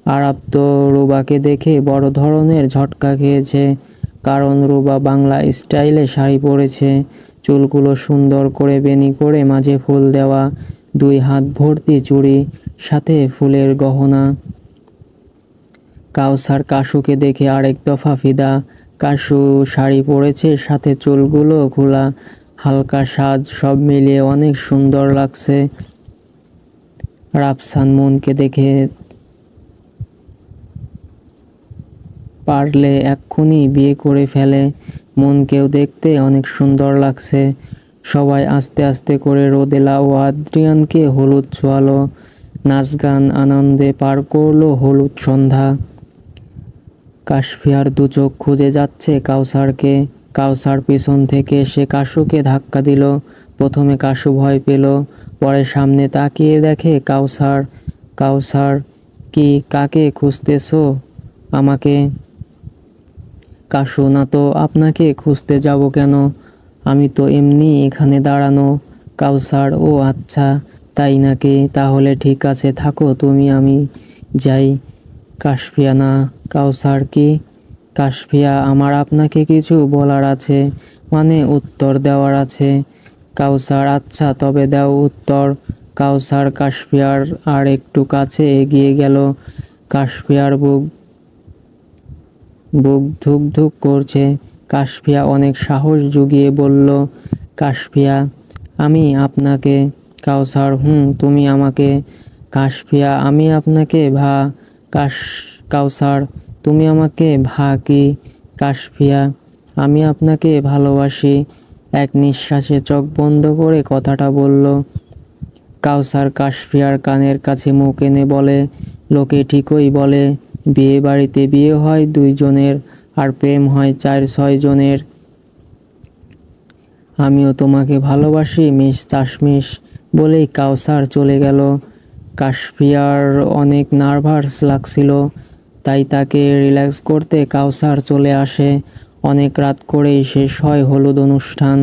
আরাব তো রুবাকে দেখে বড় ধরনের ঝটকা খেয়েছে, কারণ রুবা বাংলা স্টাইলে শাড়ি পরেছে। চুলগুলো সুন্দর করে বেনি করে মাঝে ফুল দেওয়া, 2 হাত ভর্তি চুড়ি, সাথে ফুলের গহনা। কাউসার কাশুকে দেখে আরেক দফা ফিদা। কাশু শাড়ি পরেছে, সাথে চুলগুলো খোলা, হালকা সাজ, সব মিলিয়ে অনেক সুন্দর লাগছে। রাফসান মনকে দেখে পারলে এক্ষুনি বিয়ে করে ফেলে। মনকেও দেখতে অনেক সুন্দর লাগছে। সবাই আস্তে আস্তে করে রোদেলা ও আদ্রিয়ানকে হলুদ ছোঁয়ালো। নাচ গান আনন্দে পার করলো হলুদ সন্ধ্যা। কাশফিয়ার 2 চোখ খুঁজে যাচ্ছে কাউসারকে। কাউসার পিছন থেকে এসে কাশুকে ধাক্কা দিল। প্রথমে কাশু ভয় পেল, পরে সামনে তাকিয়ে দেখে কাউসার। কাউসার, কি কাকে খুঁজতেছো? আমাকে? কাশু, না তো, আপনাকে খুঁজতে যাব কেন? আমি তো এমনি এখানে দাঁড়ানো। কাউসার, ও আচ্ছা, তাই নাকি? তাহলে ঠিক আছে, থাকো তুমি, আমি যাই। কাশফিয়া, না। কাউসার, কি? কাশফিয়া, আমার আপনাকে কিছু বলার আছে, মানে উত্তর দেওয়ার আছে। কাউসার, আচ্ছা তবে দাও উত্তর। কাউসার কাশফিয়ার আর একটু কাছে এগিয়ে গেল। কাশফিয়ার বুক ধুক ধুক করছে। কাশফিয়া অনেক সাহস জুগিয়ে বলল, কাশফিয়া, আমি আপনাকে। কাউসার, তুমি আমাকে? কাশফিয়া, আমি আপনাকে কাউসার, তুমি আমাকে কি? কাশফিয়া, আমি আপনাকে ভালোবাসি। এক নিঃশ্বাসে চোখ বন্ধ করে কথাটা বলল। কাউসার কাশফিয়ার কানের কাছে মুখ এনে বলে, লোকে ঠিকই বলে, বিয়ে বাড়িতে বিয়ে হয় 2 জনের, আর প্রেম হয় 4-6 জনের। আমিও তোমাকে ভালোবাসি মিস চাশমিশ। বলেই কাউসার চলে গেল। কাশফিয়ার অনেক নার্ভাস লাগছিল, তাই তাকে রিল্যাক্স করতে কাউসার চলে আসে। অনেক রাত করেই শেষ হয় হলুদ অনুষ্ঠান।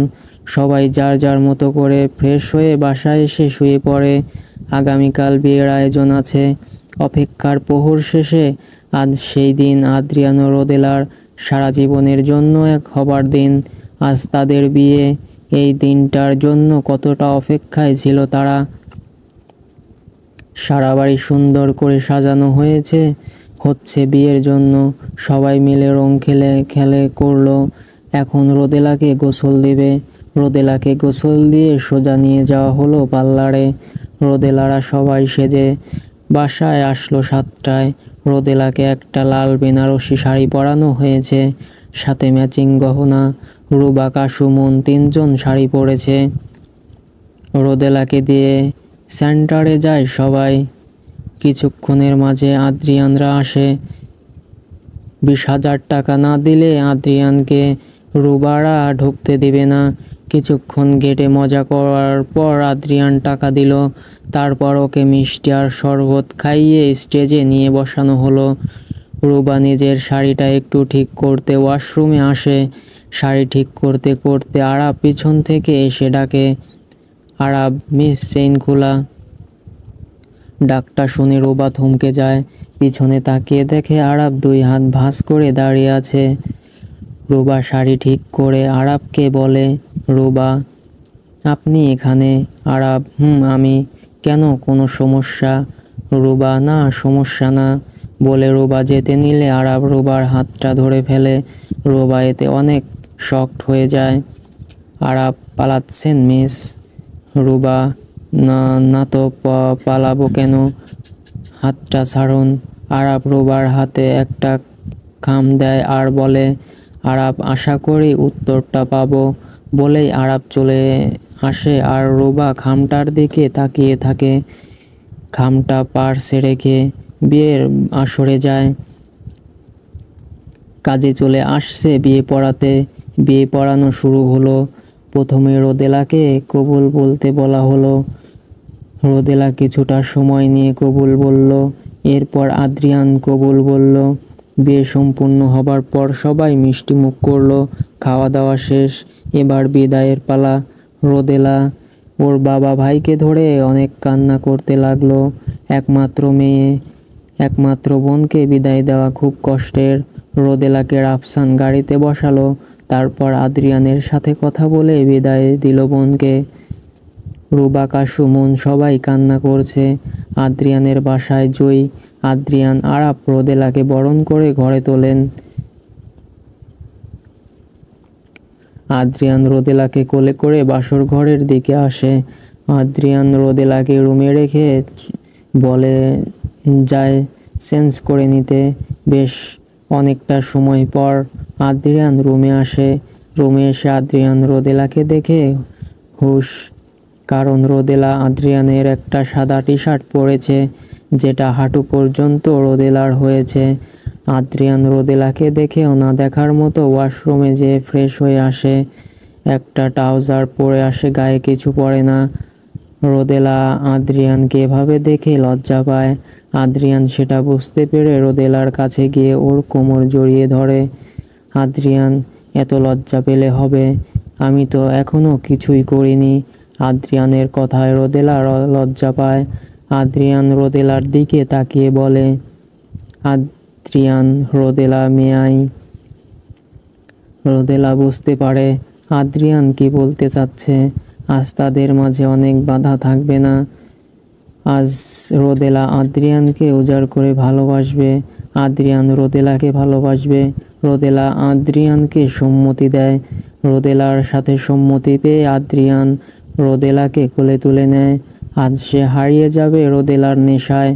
সবাই যার যার মতো করে ফ্রেশ হয়ে বাসায় এসে শুয়ে পড়ে। আগামীকাল বিয়ের আয়োজন আছে। অপেক্ষার প্রহর শেষে আজ সেই দিন। আদ্রিয়ান ও রোদেলার সারা জীবনের জন্য এক হবার দিন। আজ তাদের বিয়ে। এই দিনটার জন্য কতটা অপেক্ষায় ছিল তারা। সারা বাড়ি সুন্দর করে সাজানো হচ্ছে বিয়ের জন্য। সবাই মিলে রং খেলে করলো। এখন রোদেলাকে গোসল দিবে। রোদেলাকে গোসল দিয়ে সোজা নিয়ে যাওয়া হলো পার্লারে। রোদেলারা সবাই সেজে বাসায় আসলো 7টায়। রোদেলাকে একটা লাল বেনারসি শাড়ি পরানো হয়েছে, সাথে ম্যাচিং গহনা। রুবা, কাশু, মন 3 জন শাড়ি পরেছে। রোদেলাকে দিয়ে সেন্টারে যায় সবাই। কিছুক্ষণের মাঝে আদ্রিয়ানরা আসে। 20,000 টাকা না দিলে আদ্রিয়ানকে রুবারা ঢুকতে দিবে না। কিছুক্ষণ গেটে মজা করার পর আদ্রিয়ান টাকা দিল। তারপর ওকে মিষ্টি আর শরবত খাইয়ে স্টেজে নিয়ে বসানো হলো। রুবা নিজের শাড়িটা একটু ঠিক করতে ওয়াশরুমে আসে। শাড়ি ঠিক করতে করতে আরাব পিছন থেকে এসে ডাকে, আরাব, মিস চেইন খোলা। ডাকটা শুনে রুবা থমকে যায়। পিছনে তাকিয়ে দেখে আরাব 2 হাত ভাঁজ করে দাঁড়িয়ে আছে। রুবা শাড়ি ঠিক করে আরাবকে বলে, রুবা, আপনি এখানে? আরাব, আমি। কেন, কোনো সমস্যা? রুবা, না, সমস্যা না বলে রুবা যেতে নিলে আরাব রুবার হাতটা ধরে ফেলে। রুবা এতে অনেক শকড হয়ে যায়। আরাব, পালাচ্ছেন মিস? রুবা, না, না তো পালাবো কেন? হাতটা ছাড়ুন। আরাব রুবার হাতে একটা খাম দেয় আর বলে, আরাব, আশা করি উত্তরটা পাবো। বলেই আরাব চলে আসে আর রুবা খামটার দিকে তাকিয়ে থাকে। খামটা পার্সে রেখে বিয়ের আসরে যায়। কাজে চলে আসছে বিয়ে পড়াতে। বিয়ে পড়ানো শুরু হলো। প্রথমে রোদেলাকে কবুল বলতে বলা হলো। রোদেলা কিছুটা সময় নিয়ে কবুল বলল। এরপর আদ্রিয়ান কবুল বলল। বিয়ে সম্পূর্ণ হবার পর সবাই মিষ্টি মুখ করলো। খাওয়া দাওয়া শেষ। এবার বিদায়ের পালা। রোদেলা ওর বাবা ভাইকে ধরে অনেক কান্না করতে লাগলো। একমাত্র মেয়ে, একমাত্র বোনকে বিদায় দেওয়া খুব কষ্টের। রোদেলাকে রাফসান গাড়িতে বসালো। তারপর আদ্রিয়ানের সাথে কথা বলে বিদায় দিল বোনকে। রুবা, কাশু, মন সবাই কান্না করছে। আদ্রিয়ানের বাসায় জয়ী, আদ্রিয়ান, আরাব রোদেলাকে বরণ করে ঘরে তোলেন। আদ্রিয়ান রোদেলাকে কোলে করে বাসর ঘরের দিকে আসে। আদ্রিয়ান রোদেলাকে রুমে রেখে বলে যায় চেঞ্জ করে নিতে। বেশ অনেকটা সময় পর আদ্রিয়ান রুমে আসে। রুমে এসে আদ্রিয়ান রোদেলাকে দেখে হুশ, কারণ রোদেলা আদ্রিয়ানের একটা সাদা টি শার্ট পরেছে, যেটা হাঁটু পর্যন্ত রোদেলার হয়েছে। আদ্রিয়ান রোদেলাকে দেখেও না দেখার মতো ওয়াশরুমে যেয়ে ফ্রেশ হয়ে আসে। একটা ট্রাউজার পরে আসে, গায়ে কিছু পরে না। রোদেলা আদ্রিয়ানকে এভাবে দেখে লজ্জা পায়। আদ্রিয়ান সেটা বুঝতে পেরে রোদেলার কাছে গিয়ে ওর কোমর জড়িয়ে ধরে। আদ্রিয়ান, এত লজ্জা পেলে হবে? আমি তো এখনো কিছুই করিনি। আদ্রিয়ানের কথায় রোদেলা লজ্জা পায়। আদ্রিয়ান রোদেলার দিকে তাকিয়ে বলে, আদ্রিয়ান, রোদেলা, মেয়াই। রোদেলা বুঝতে পারে আদ্রিয়ান কি বলতে চাচ্ছে। আজ তাদের মাঝে অনেক বাধা থাকবে না। আজ রোদেলা আদ্রিয়ানকে উজাড় করে ভালোবাসবে। আদ্রিয়ান রোদেলাকে ভালোবাসবে। রোদেলা আদ্রিয়ানকে সম্মতি দেয়। রোদেলার সাথে সম্মতি পেয়ে আদ্রিয়ান রোদেলাকে কোলে তুলে নেয়। আজ সে হারিয়ে যাবে রোদেলার নেশায়।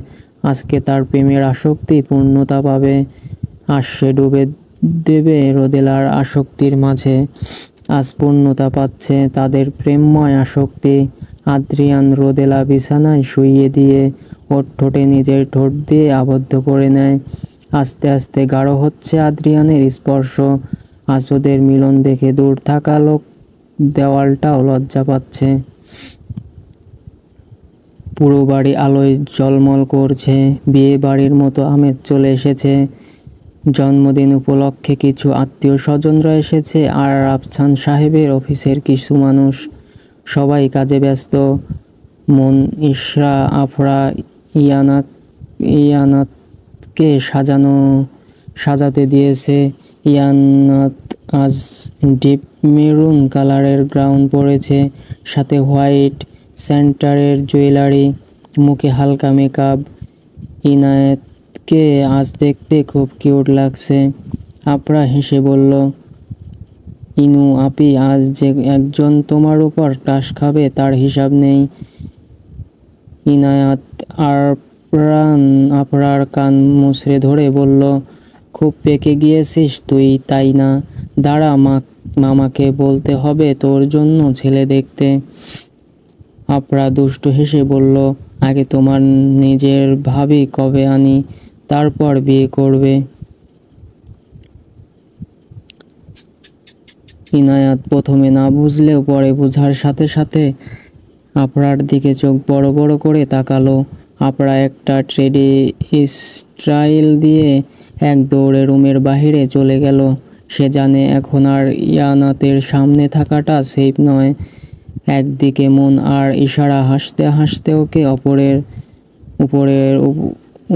আজকে তার প্রেমের আসক্তি পূর্ণতা পাবে। আজ সে ডুবে দেবে রোদেলার আসক্তির মাঝে। আজ পূর্ণতা পাচ্ছে তাদের প্রেমময় আসক্তি। আদ্রিয়ান রোদেলা বিছানায় শুইয়ে দিয়ে ওর ঠোঁটে নিজের ঠোঁট দিয়ে আবদ্ধ করে নেয়। আস্তে আস্তে গাঢ় হচ্ছে আদ্রিয়ানের স্পর্শ। আজ ওদের মিলন দেখে দূর থাকা লোক দেওয়ালটাও লজ্জা পাচ্ছে। পুরো বাড়ি আলোয় ঝলমল করছে। বিয়ে বাড়ির মতো আমেজ চলে এসেছে। জন্মদিন উপলক্ষে কিছু আত্মীয় স্বজনরা এসেছে আর রাফসান সাহেবের অফিসের কিছু মানুষ। সবাই কাজে ব্যস্ত। মন ইশরা, আফরা, ইয়ানাতকে সাজাতে দিয়েছে। ইয়ানাত আজ ডিপ মেরুন কালারের গাউন পরেছে, সাথে হোয়াইট সেন্টারের জুয়েলারি, মুখে হালকা মেকআপ। ইনায়েতকে আজ দেখতে খুব কিউট লাগছে। আফরা হেসে বলল, ইনু আপি, আজ যে একজন তোমার উপর ক্রাশ খাবে তার হিসাব নেই। ইনায়াত আফরার কান মুচড়ে ধরে বলল, খুব পেকে গিয়েছিস তুই, তাই না? দাঁড়া, মামাকে বলতে হবে তোর জন্য ছেলে দেখতে। আফরা দুষ্টু হেসে বলল, আগে তোমার নিজের ভাবি কবে আনি, তারপর বিয়ে করবে। ইনায়াত প্রথমে না বুঝলেও পরে বোঝার সাথে সাথে আফরার দিকে চোখ বড় বড় করে তাকালো। আফরা একটা ট্রেডি স্টাইল দিয়ে এক দৌড়ে রুমের বাহিরে চলে গেল। সে জানে এখন আর ইয়ানাতের সামনে থাকাটা সেফ নয়। একদিকে মন আর ইশারা হাসতে হাসতে ওকে উপরের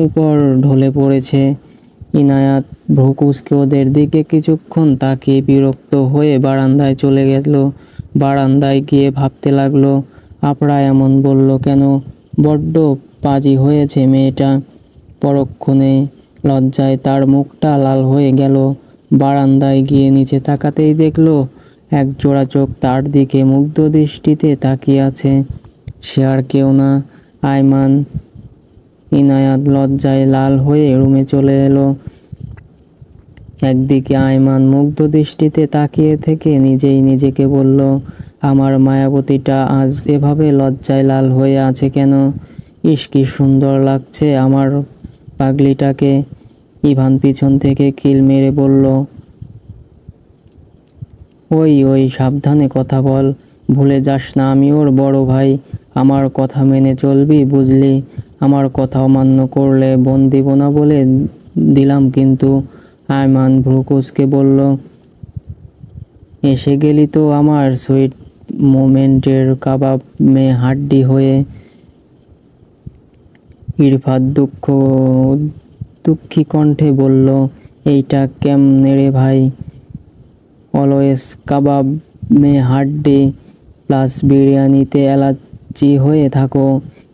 উপর ঢলে পড়েছে। ইনায়াত ভ্রু কুঁচকে ওদের দিকে কিছুক্ষণ তাকিয়ে বিরক্ত হয়ে বারান্দায় চলে গেল। বারান্দায় গিয়ে ভাবতে লাগলো, আপরা এমন বলল কেন? বড্ড পাজি হয়েছে মেয়েটা। পরক্ষণে লজ্জায় তার মুখটা লাল হয়ে গেল। বারান্দায় গিয়ে নিচে তাকাতেই দেখলো এক জোড়া চোখ তার দিকে মুগ্ধ দৃষ্টিতে তাকিয়ে আছে। সে আর কেউ না, আয়মান। ইনায়াত লজ্জায় লাল হয়ে রুমে চলে এলো। একদিকে আয়মান মুগ্ধ দৃষ্টিতে তাকিয়ে থেকে নিজেই নিজেকে বলল, আমার মায়াবতীটা আজ এভাবে লজ্জায় লাল হয়ে আছে কেন? ইস, কি সুন্দর লাগছে আমার পাগলিটাকে। ইভান পিছন থেকে কিল মেরে বলল, ওই ওই সাবধানে কথা বল, ভুলে যাস না আমি ওর বড় ভাই। আমার কথা মেনে চলবি, বুঝলি? আমার কথা অমান্য করলে বোন দিব না বলে দিলাম কিন্তু। আয়মান ভ্রু কুঁচকে বলল, এসে গেলি তো আমার সুইট মোমেন্টের কাবাব মে হাড্ডি হয়ে। ইরফাত দুঃখী কণ্ঠে বলল, এইটা কেমনে রে ভাই? অলওয়েজ কাবাব মে হাড্ডি প্লাস বিরিয়ানিতে এলাচি হয়ে থাকো।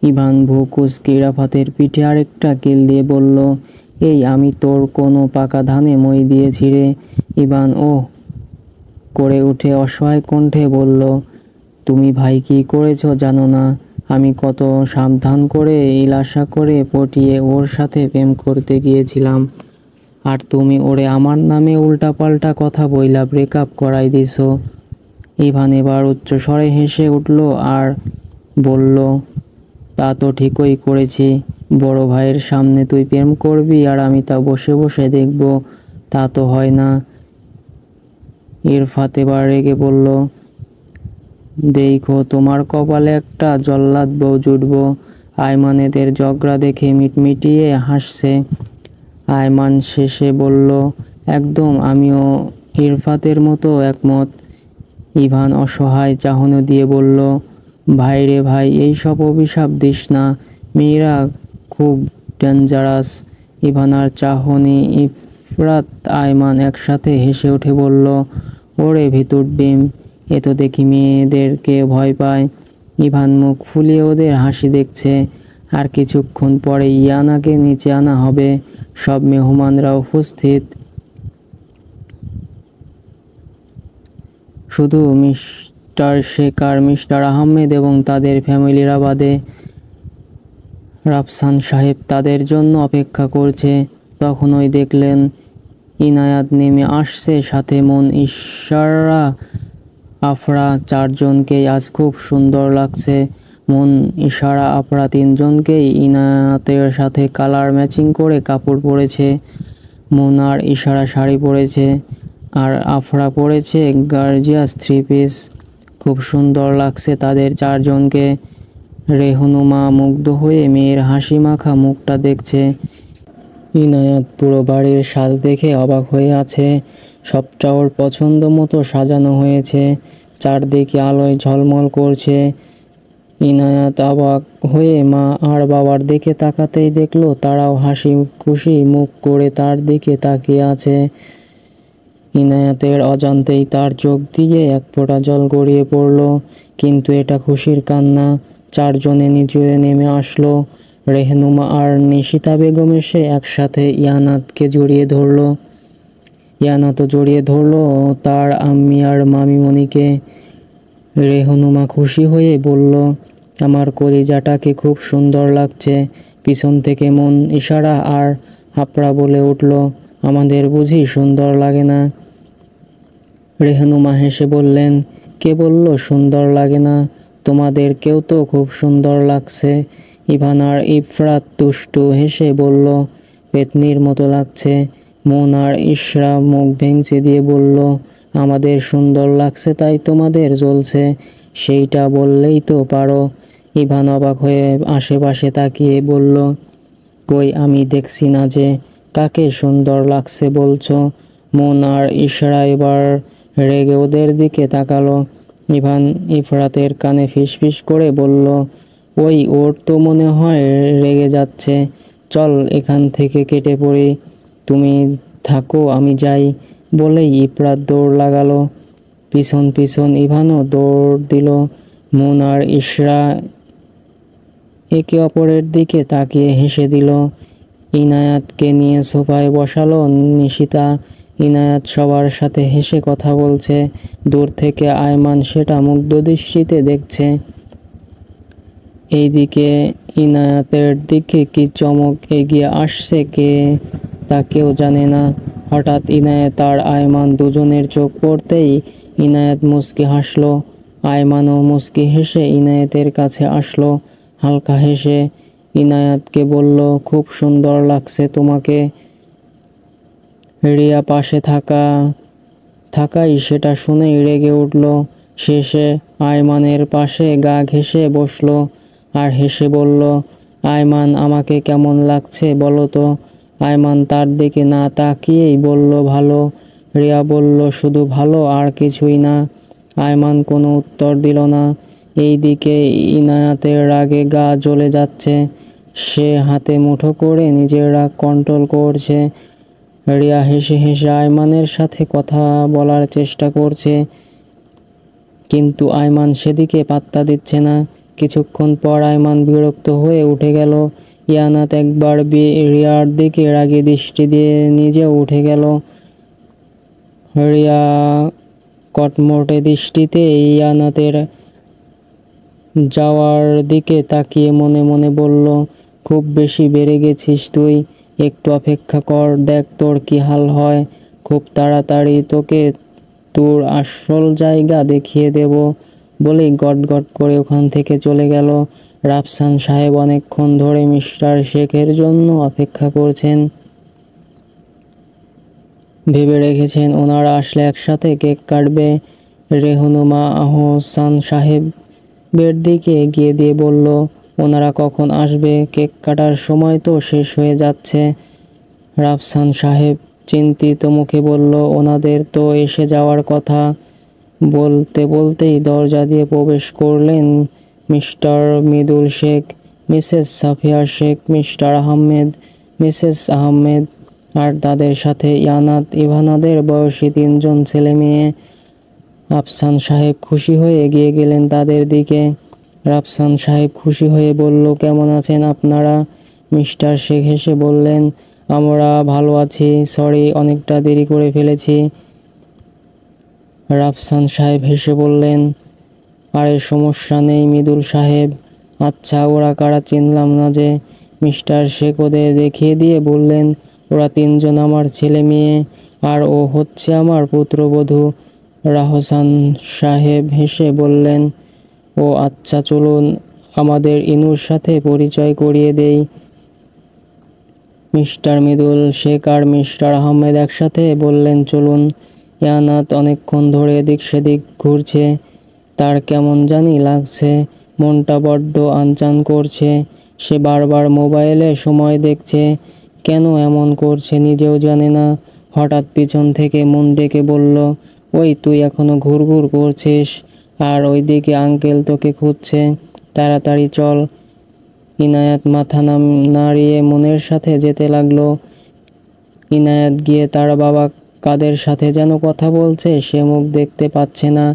ইভান ভ্রু কুঁচকে ইরফাতের পিঠে আরেকটা কিল দিয়ে বলল, এই আমি তোর কোনো পাকা ধানে মই দিয়েছি রে? ইভান ওহ করে উঠে অসহায় কণ্ঠে বলল, তুমি ভাই কি করেছো জানো না? আমি কত সাবধান করে ইলাসা করে পটিয়ে ওর সাথে প্রেম করতে গিয়েছিলাম, আর তুমি ওরে আমার নামে উল্টাপাল্টা কথা বইলা ব্রেকআপ করাই দিছো। ইভান এবার উচ্চ স্বরে হেসে উঠল আর বলল, তা তো ঠিকই করেছি। বড় ভাইয়ের সামনে তুই প্রেম করবি আর আমি তা বসে বসে দেখব, তা তো হয় না। ইরফাত এবার রেগে বলল, দেখো তোমার কপালে একটা জল্লাদ বউ জুটবো। আয়মান এদের ঝগড়া দেখে মিটমিটিয়ে হাসছে। আয়মান শেষে বলল, একদম, আমিও ইরফাতের মতো একমত। ইভান অসহায় চাহনি দিয়ে বলল, ভাই রে ভাই, এইসব অভিশাপ দিস না, মেয়েরা খুব ডেঞ্জারাস। ইভান আর চাহনি, ইফরাত, আয়মান একসাথে হেসে উঠে বলল, ওরে ভিতর ডিম, এ তো দেখি মেয়েদেরকে ভয় পায়। ইভান মুখ ফুলিয়ে ওদের হাসি দেখছে। আর কিছুক্ষণ পরে ইয়ানাকে নিচে আনা হবে। সব মেহমানরা উপস্থিত, শুধু মিস্টার শেখ আর মিস্টার আহমেদ এবং তাদের ফ্যামিলিরা বাদে। রাফসান সাহেব তাদের জন্য অপেক্ষা করছে। তখনই দেখলেন ইনায়াত নেমে আসছে, সাথে মন, ইশারা, আফরা। চারজনকেই আজ খুব সুন্দর লাগছে। মন, ইশারা, আফরা তিনজনকেই ইনায়াতের সাথে কালার ম্যাচিং করে কাপড় পরেছে। মন আর ইশারা শাড়ি পরেছে আর আফরা পরেছে গর্জিয়াস থ্রি পিস। খুব সুন্দর লাগছে তাদের চারজনকে। রেহনুমা মুগ্ধ হয়ে মেয়ের হাসি মাখা মুখটা দেখছে। ইনায়াত পুরো বাড়ির সাজ দেখে অবাক হয়ে আছে। সবটা ওর পছন্দ মতো সাজানো হয়েছে। চারদিকে আলোয় ঝলমল করছে। ইনায়াত অবাক হয়ে মা আর বাবার দিকে তাকাতেই দেখলো তারাও হাসি খুশি মুখ করে তার দিকে তাকিয়ে আছে। ইনায়াতের অজান্তেই তার চোখ দিয়ে এক ফোঁটা জল গড়িয়ে পড়ল, কিন্তু এটা খুশির কান্না। চারজনে নিচে নেমে আসলো। রেহনুমা আর নিশিতা বেগম এসে একসাথে ইয়ানাতকে জড়িয়ে ধরলো। ইয়ানাতও জড়িয়ে ধরলো তার আম্মি আর মামিমণিকে। রেহনুমা খুশি হয়ে বলল, আমার কলিজাটাকে খুব সুন্দর লাগছে। পিছন থেকে মন, ইশারা আর আফরা বলে উঠল, আমাদের বুঝি সুন্দর লাগে না? রেহনুমা হেসে বললেন, কে বলল সুন্দর লাগে না? তোমাদেরকেও তো খুব সুন্দর লাগছে। ইভান আর ইফরাত দুষ্টু হেসে বলল, পেতনির মতো লাগছে। মন আর ইশরা মুখ ভেঙচি দিয়ে বলল, আমাদের সুন্দর লাগছে তাই তোমাদের জ্বলছে, সেইটা বললেই তো পারো। ইভান অবাক হয়ে আশেপাশে তাকিয়ে বলল, কই, আমি দেখছি না যে। কাকে সুন্দর লাগছে বলছো? মন আর ইশরা এবার রেগে ওদের দিকে তাকালো। ইভান ইফরাতের কানে ফিসফিস করে বলল, ওই ওর তো মনে হয় রেগে যাচ্ছে, চল এখান থেকে কেটে পড়ি, তুমি থাকো আমি যাই। বলেই ইফরাত দৌড় লাগালো। পিছন পিছন ইভানও দৌড় দিল। মন আর ইশরা একে অপরের দিকে তাকিয়ে হেসে দিল। ইনায়াতকে নিয়ে সোফায় বসালো নিশিতা। ইনায়াত সবার সাথে হেসে কথা বলছে, দূর থেকে আয়মান সেটা মুগ্ধ দৃষ্টিতে দেখছে। এইদিকে ইনায়াতের দিকে কি চমক এগিয়ে আসছে তা কেউ জানে না। হঠাৎ ইনায়াত আর আয়মান দুজনের চোখ পড়তেই ইনায়াত মুচকি হাসলো। আয়মানও মুচকি হেসে ইনায়াতের কাছে আসলো। হালকা হেসে ইনায়াতকে বলল, খুব সুন্দর লাগছে তোমাকে। রিয়া পাশে থাকাই সেটা শুনেই রেগে উঠল। শেষে আয়মানের পাশে গা ঘেঁষে বসলো আর হেসে বলল, আয়মান আমাকে কেমন লাগছে বলো তো? আয়মান তার দিকে না তাকিয়েই বলল, ভালো। রিয়া বলল, শুধু ভালো আর কিছুই না? আয়মান কোনো উত্তর দিল না। এইদিকে ইনায়াতের রাগে গা জ্বলে যাচ্ছে। সে হাতে মুঠো করে নিজের রাগ কন্ট্রোল করছে। রিয়া হেসে হেসে আয়মানের সাথে কথা বলার চেষ্টা করছে, কিন্তু আয়মান সেদিকে পাত্তা দিচ্ছে না। কিছুক্ষণ পর আয়মান বিরক্ত হয়ে উঠে গেল। ইয়ানাত একবার রিয়ার দিকে রাগী দৃষ্টি দিয়ে নিজেও উঠে গেল। রিয়া কটমটে দৃষ্টিতে ইয়ানাতের যাওয়ার দিকে তাকিয়ে মনে মনে বলল, খুব বেশি বেড়ে গেছিস তুই, একটু অপেক্ষা কর, দেখ তোর কি হাল হয়। খুব তাড়াতাড়ি তোকে তোর আসল জায়গা দেখিয়ে দেব। বলেই গট গট করে ওখান থেকে চলে গেল। রাফসান সাহেব অনেকক্ষণ ধরে মিস্টার শেখের জন্য অপেক্ষা করছেন। ভেবে রেখেছেন ওনারা আসলে একসাথে কেক কাটবে। রেহনুমা আহসান সাহেবের দিকে এগিয়ে দিয়ে বলল, ওনারা কখন আসবে? কেক কাটার সময় তো শেষ হয়ে যাচ্ছে। রাফসান সাহেব চিন্তিত মুখে বলল, ওনাদের তো এসে যাওয়ার কথা। বলতে বলতেই দরজা দিয়ে প্রবেশ করলেন Mr Mridul Sheikh, Mrs Safia Sheikh, Mr Ahmed, Mrs Ahmed আর তাদের সাথে ইয়ানাত ইভানাদের বয়সী 3 জন ছেলে মেয়ে। আফসান সাহেব খুশি হয়ে এগিয়ে গেলেন তাদের দিকে। রাফসান সাহেব খুশি হয়ে বলল, কেমন আছেন আপনারা? মিস্টার শেখ হেসে বললেন, আমরা ভালো আছি, সরি অনেকটা দেরি করে ফেলেছি। রাফসান সাহেব হেসে বললেন, আরে সমস্যা নেই মৃদুল সাহেব। আচ্ছা ওরা কারা চিনলাম না যে? মিস্টার শেখ ওদের দেখিয়ে দিয়ে বললেন, ওরা 3 জন আমার ছেলে মেয়ে, আর ও হচ্ছে আমার পুত্রবধূ। রাহসান সাহেব হেসে বললেন, ও আচ্ছা, চলুন আমাদের ইনুর সাথে পরিচয় করিয়ে দেই। মিস্টার মৃদুল শেখ আর মিস্টার আহমেদ একসাথে বললেন, চলুন। ইয়ানাত অনেকক্ষণ ধরে এদিক সেদিক ঘুরছে। তার কেমন জানি লাগছে, মনটা বড্ড আনচান করছে। সে বারবার মোবাইলে সময় দেখছে, কেন এমন করছে নিজেও জানে না। হঠাৎ পিছন থেকে মন ডেকে বলল, ওই তুই এখনো ঘুরঘুর করছিস, আর ওইদিকে আঙ্কেল তোকে খুঁজছে, তাড়াতাড়ি চল। ইনায়াত মাথা নাড়িয়ে মনের সাথে যেতে লাগলো। ইনায়াত গিয়ে তার বাবা কাদের সাথে যেন কথা বলছে, সে মুখ দেখতে পাচ্ছে না।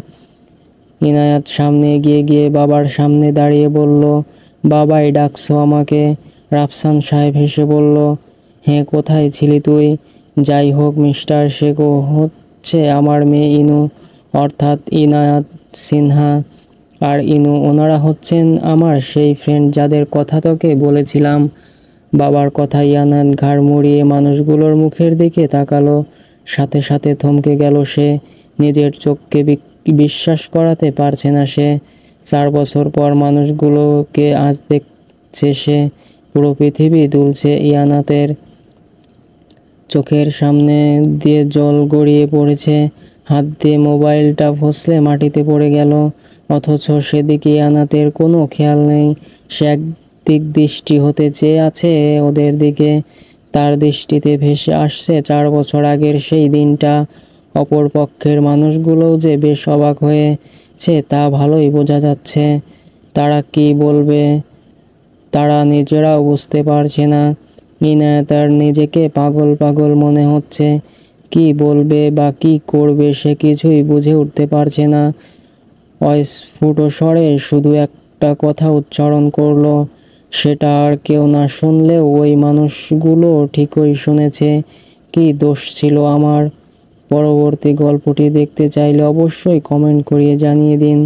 ইনায়াত সামনে এগিয়ে গিয়ে বাবার সামনে দাঁড়িয়ে বলল, বাবাই ডাকছো আমাকে? রাফসান সাহেব হেসে বলল, হ্যাঁ কোথায় ছিলি তুই? যাই হোক মিস্টার শেখ হচ্ছে আমার মেয়ে ইনু, অর্থাৎ ইনায়াত সিনহা। আর ইনু ওনারা হচ্ছেন আমার সেই ফ্রেন্ড যাদের কথা তোকে বলেছিলাম। বাবার কথা ইয়ানাত ঘাড় মুড়িয়ে মানুষগুলোর মুখের দিকে তাকালো। সাথে সাথে থমকে গেল সে। নিজের চোখকে বিশ্বাস করাতে পারছে না সে। 4 বছর পর মানুষগুলোকে আজ দেখছে সে। পুরো পৃথিবী দুলছে ইয়ানাতের চোখের সামনে দিয়ে, জল গড়িয়ে পড়েছে। হাত দিয়ে মোবাইলটা ফসলে মাটিতে পড়ে গেল। অথচ সেদিকে ইয়ানাতের কোনো খেয়াল নেই। সে একদিক দৃষ্টি হতে চেয়ে আছে ওদের দিকে। তার দৃষ্টিতে ভেসে আসছে 4 বছর আগের সেই দিনটা। অপর পক্ষের মানুষগুলোও যে বেশ অবাক হয়েছে তা ভালোই বোঝা যাচ্ছে। তারা কি বলবে তারা নিজেরাও বুঝতে পারছে না। ইনায়েতার নিজেকে পাগল পাগল মনে হচ্ছে। কি বলবে বা কি করবে সে কিছুই বুঝে উঠতে পারছে না। অস্ফুট স্বরে শুধু একটা কথা উচ্চারণ করলো, সেটা আর কেউ না শুনলেও ওই মানুষগুলো ঠিকই শুনেছে। কি দোষ ছিল আমার? পরবর্তী গল্পটি দেখতে চাইলে অবশ্যই কমেন্ট করিয়ে জানিয়ে দিন।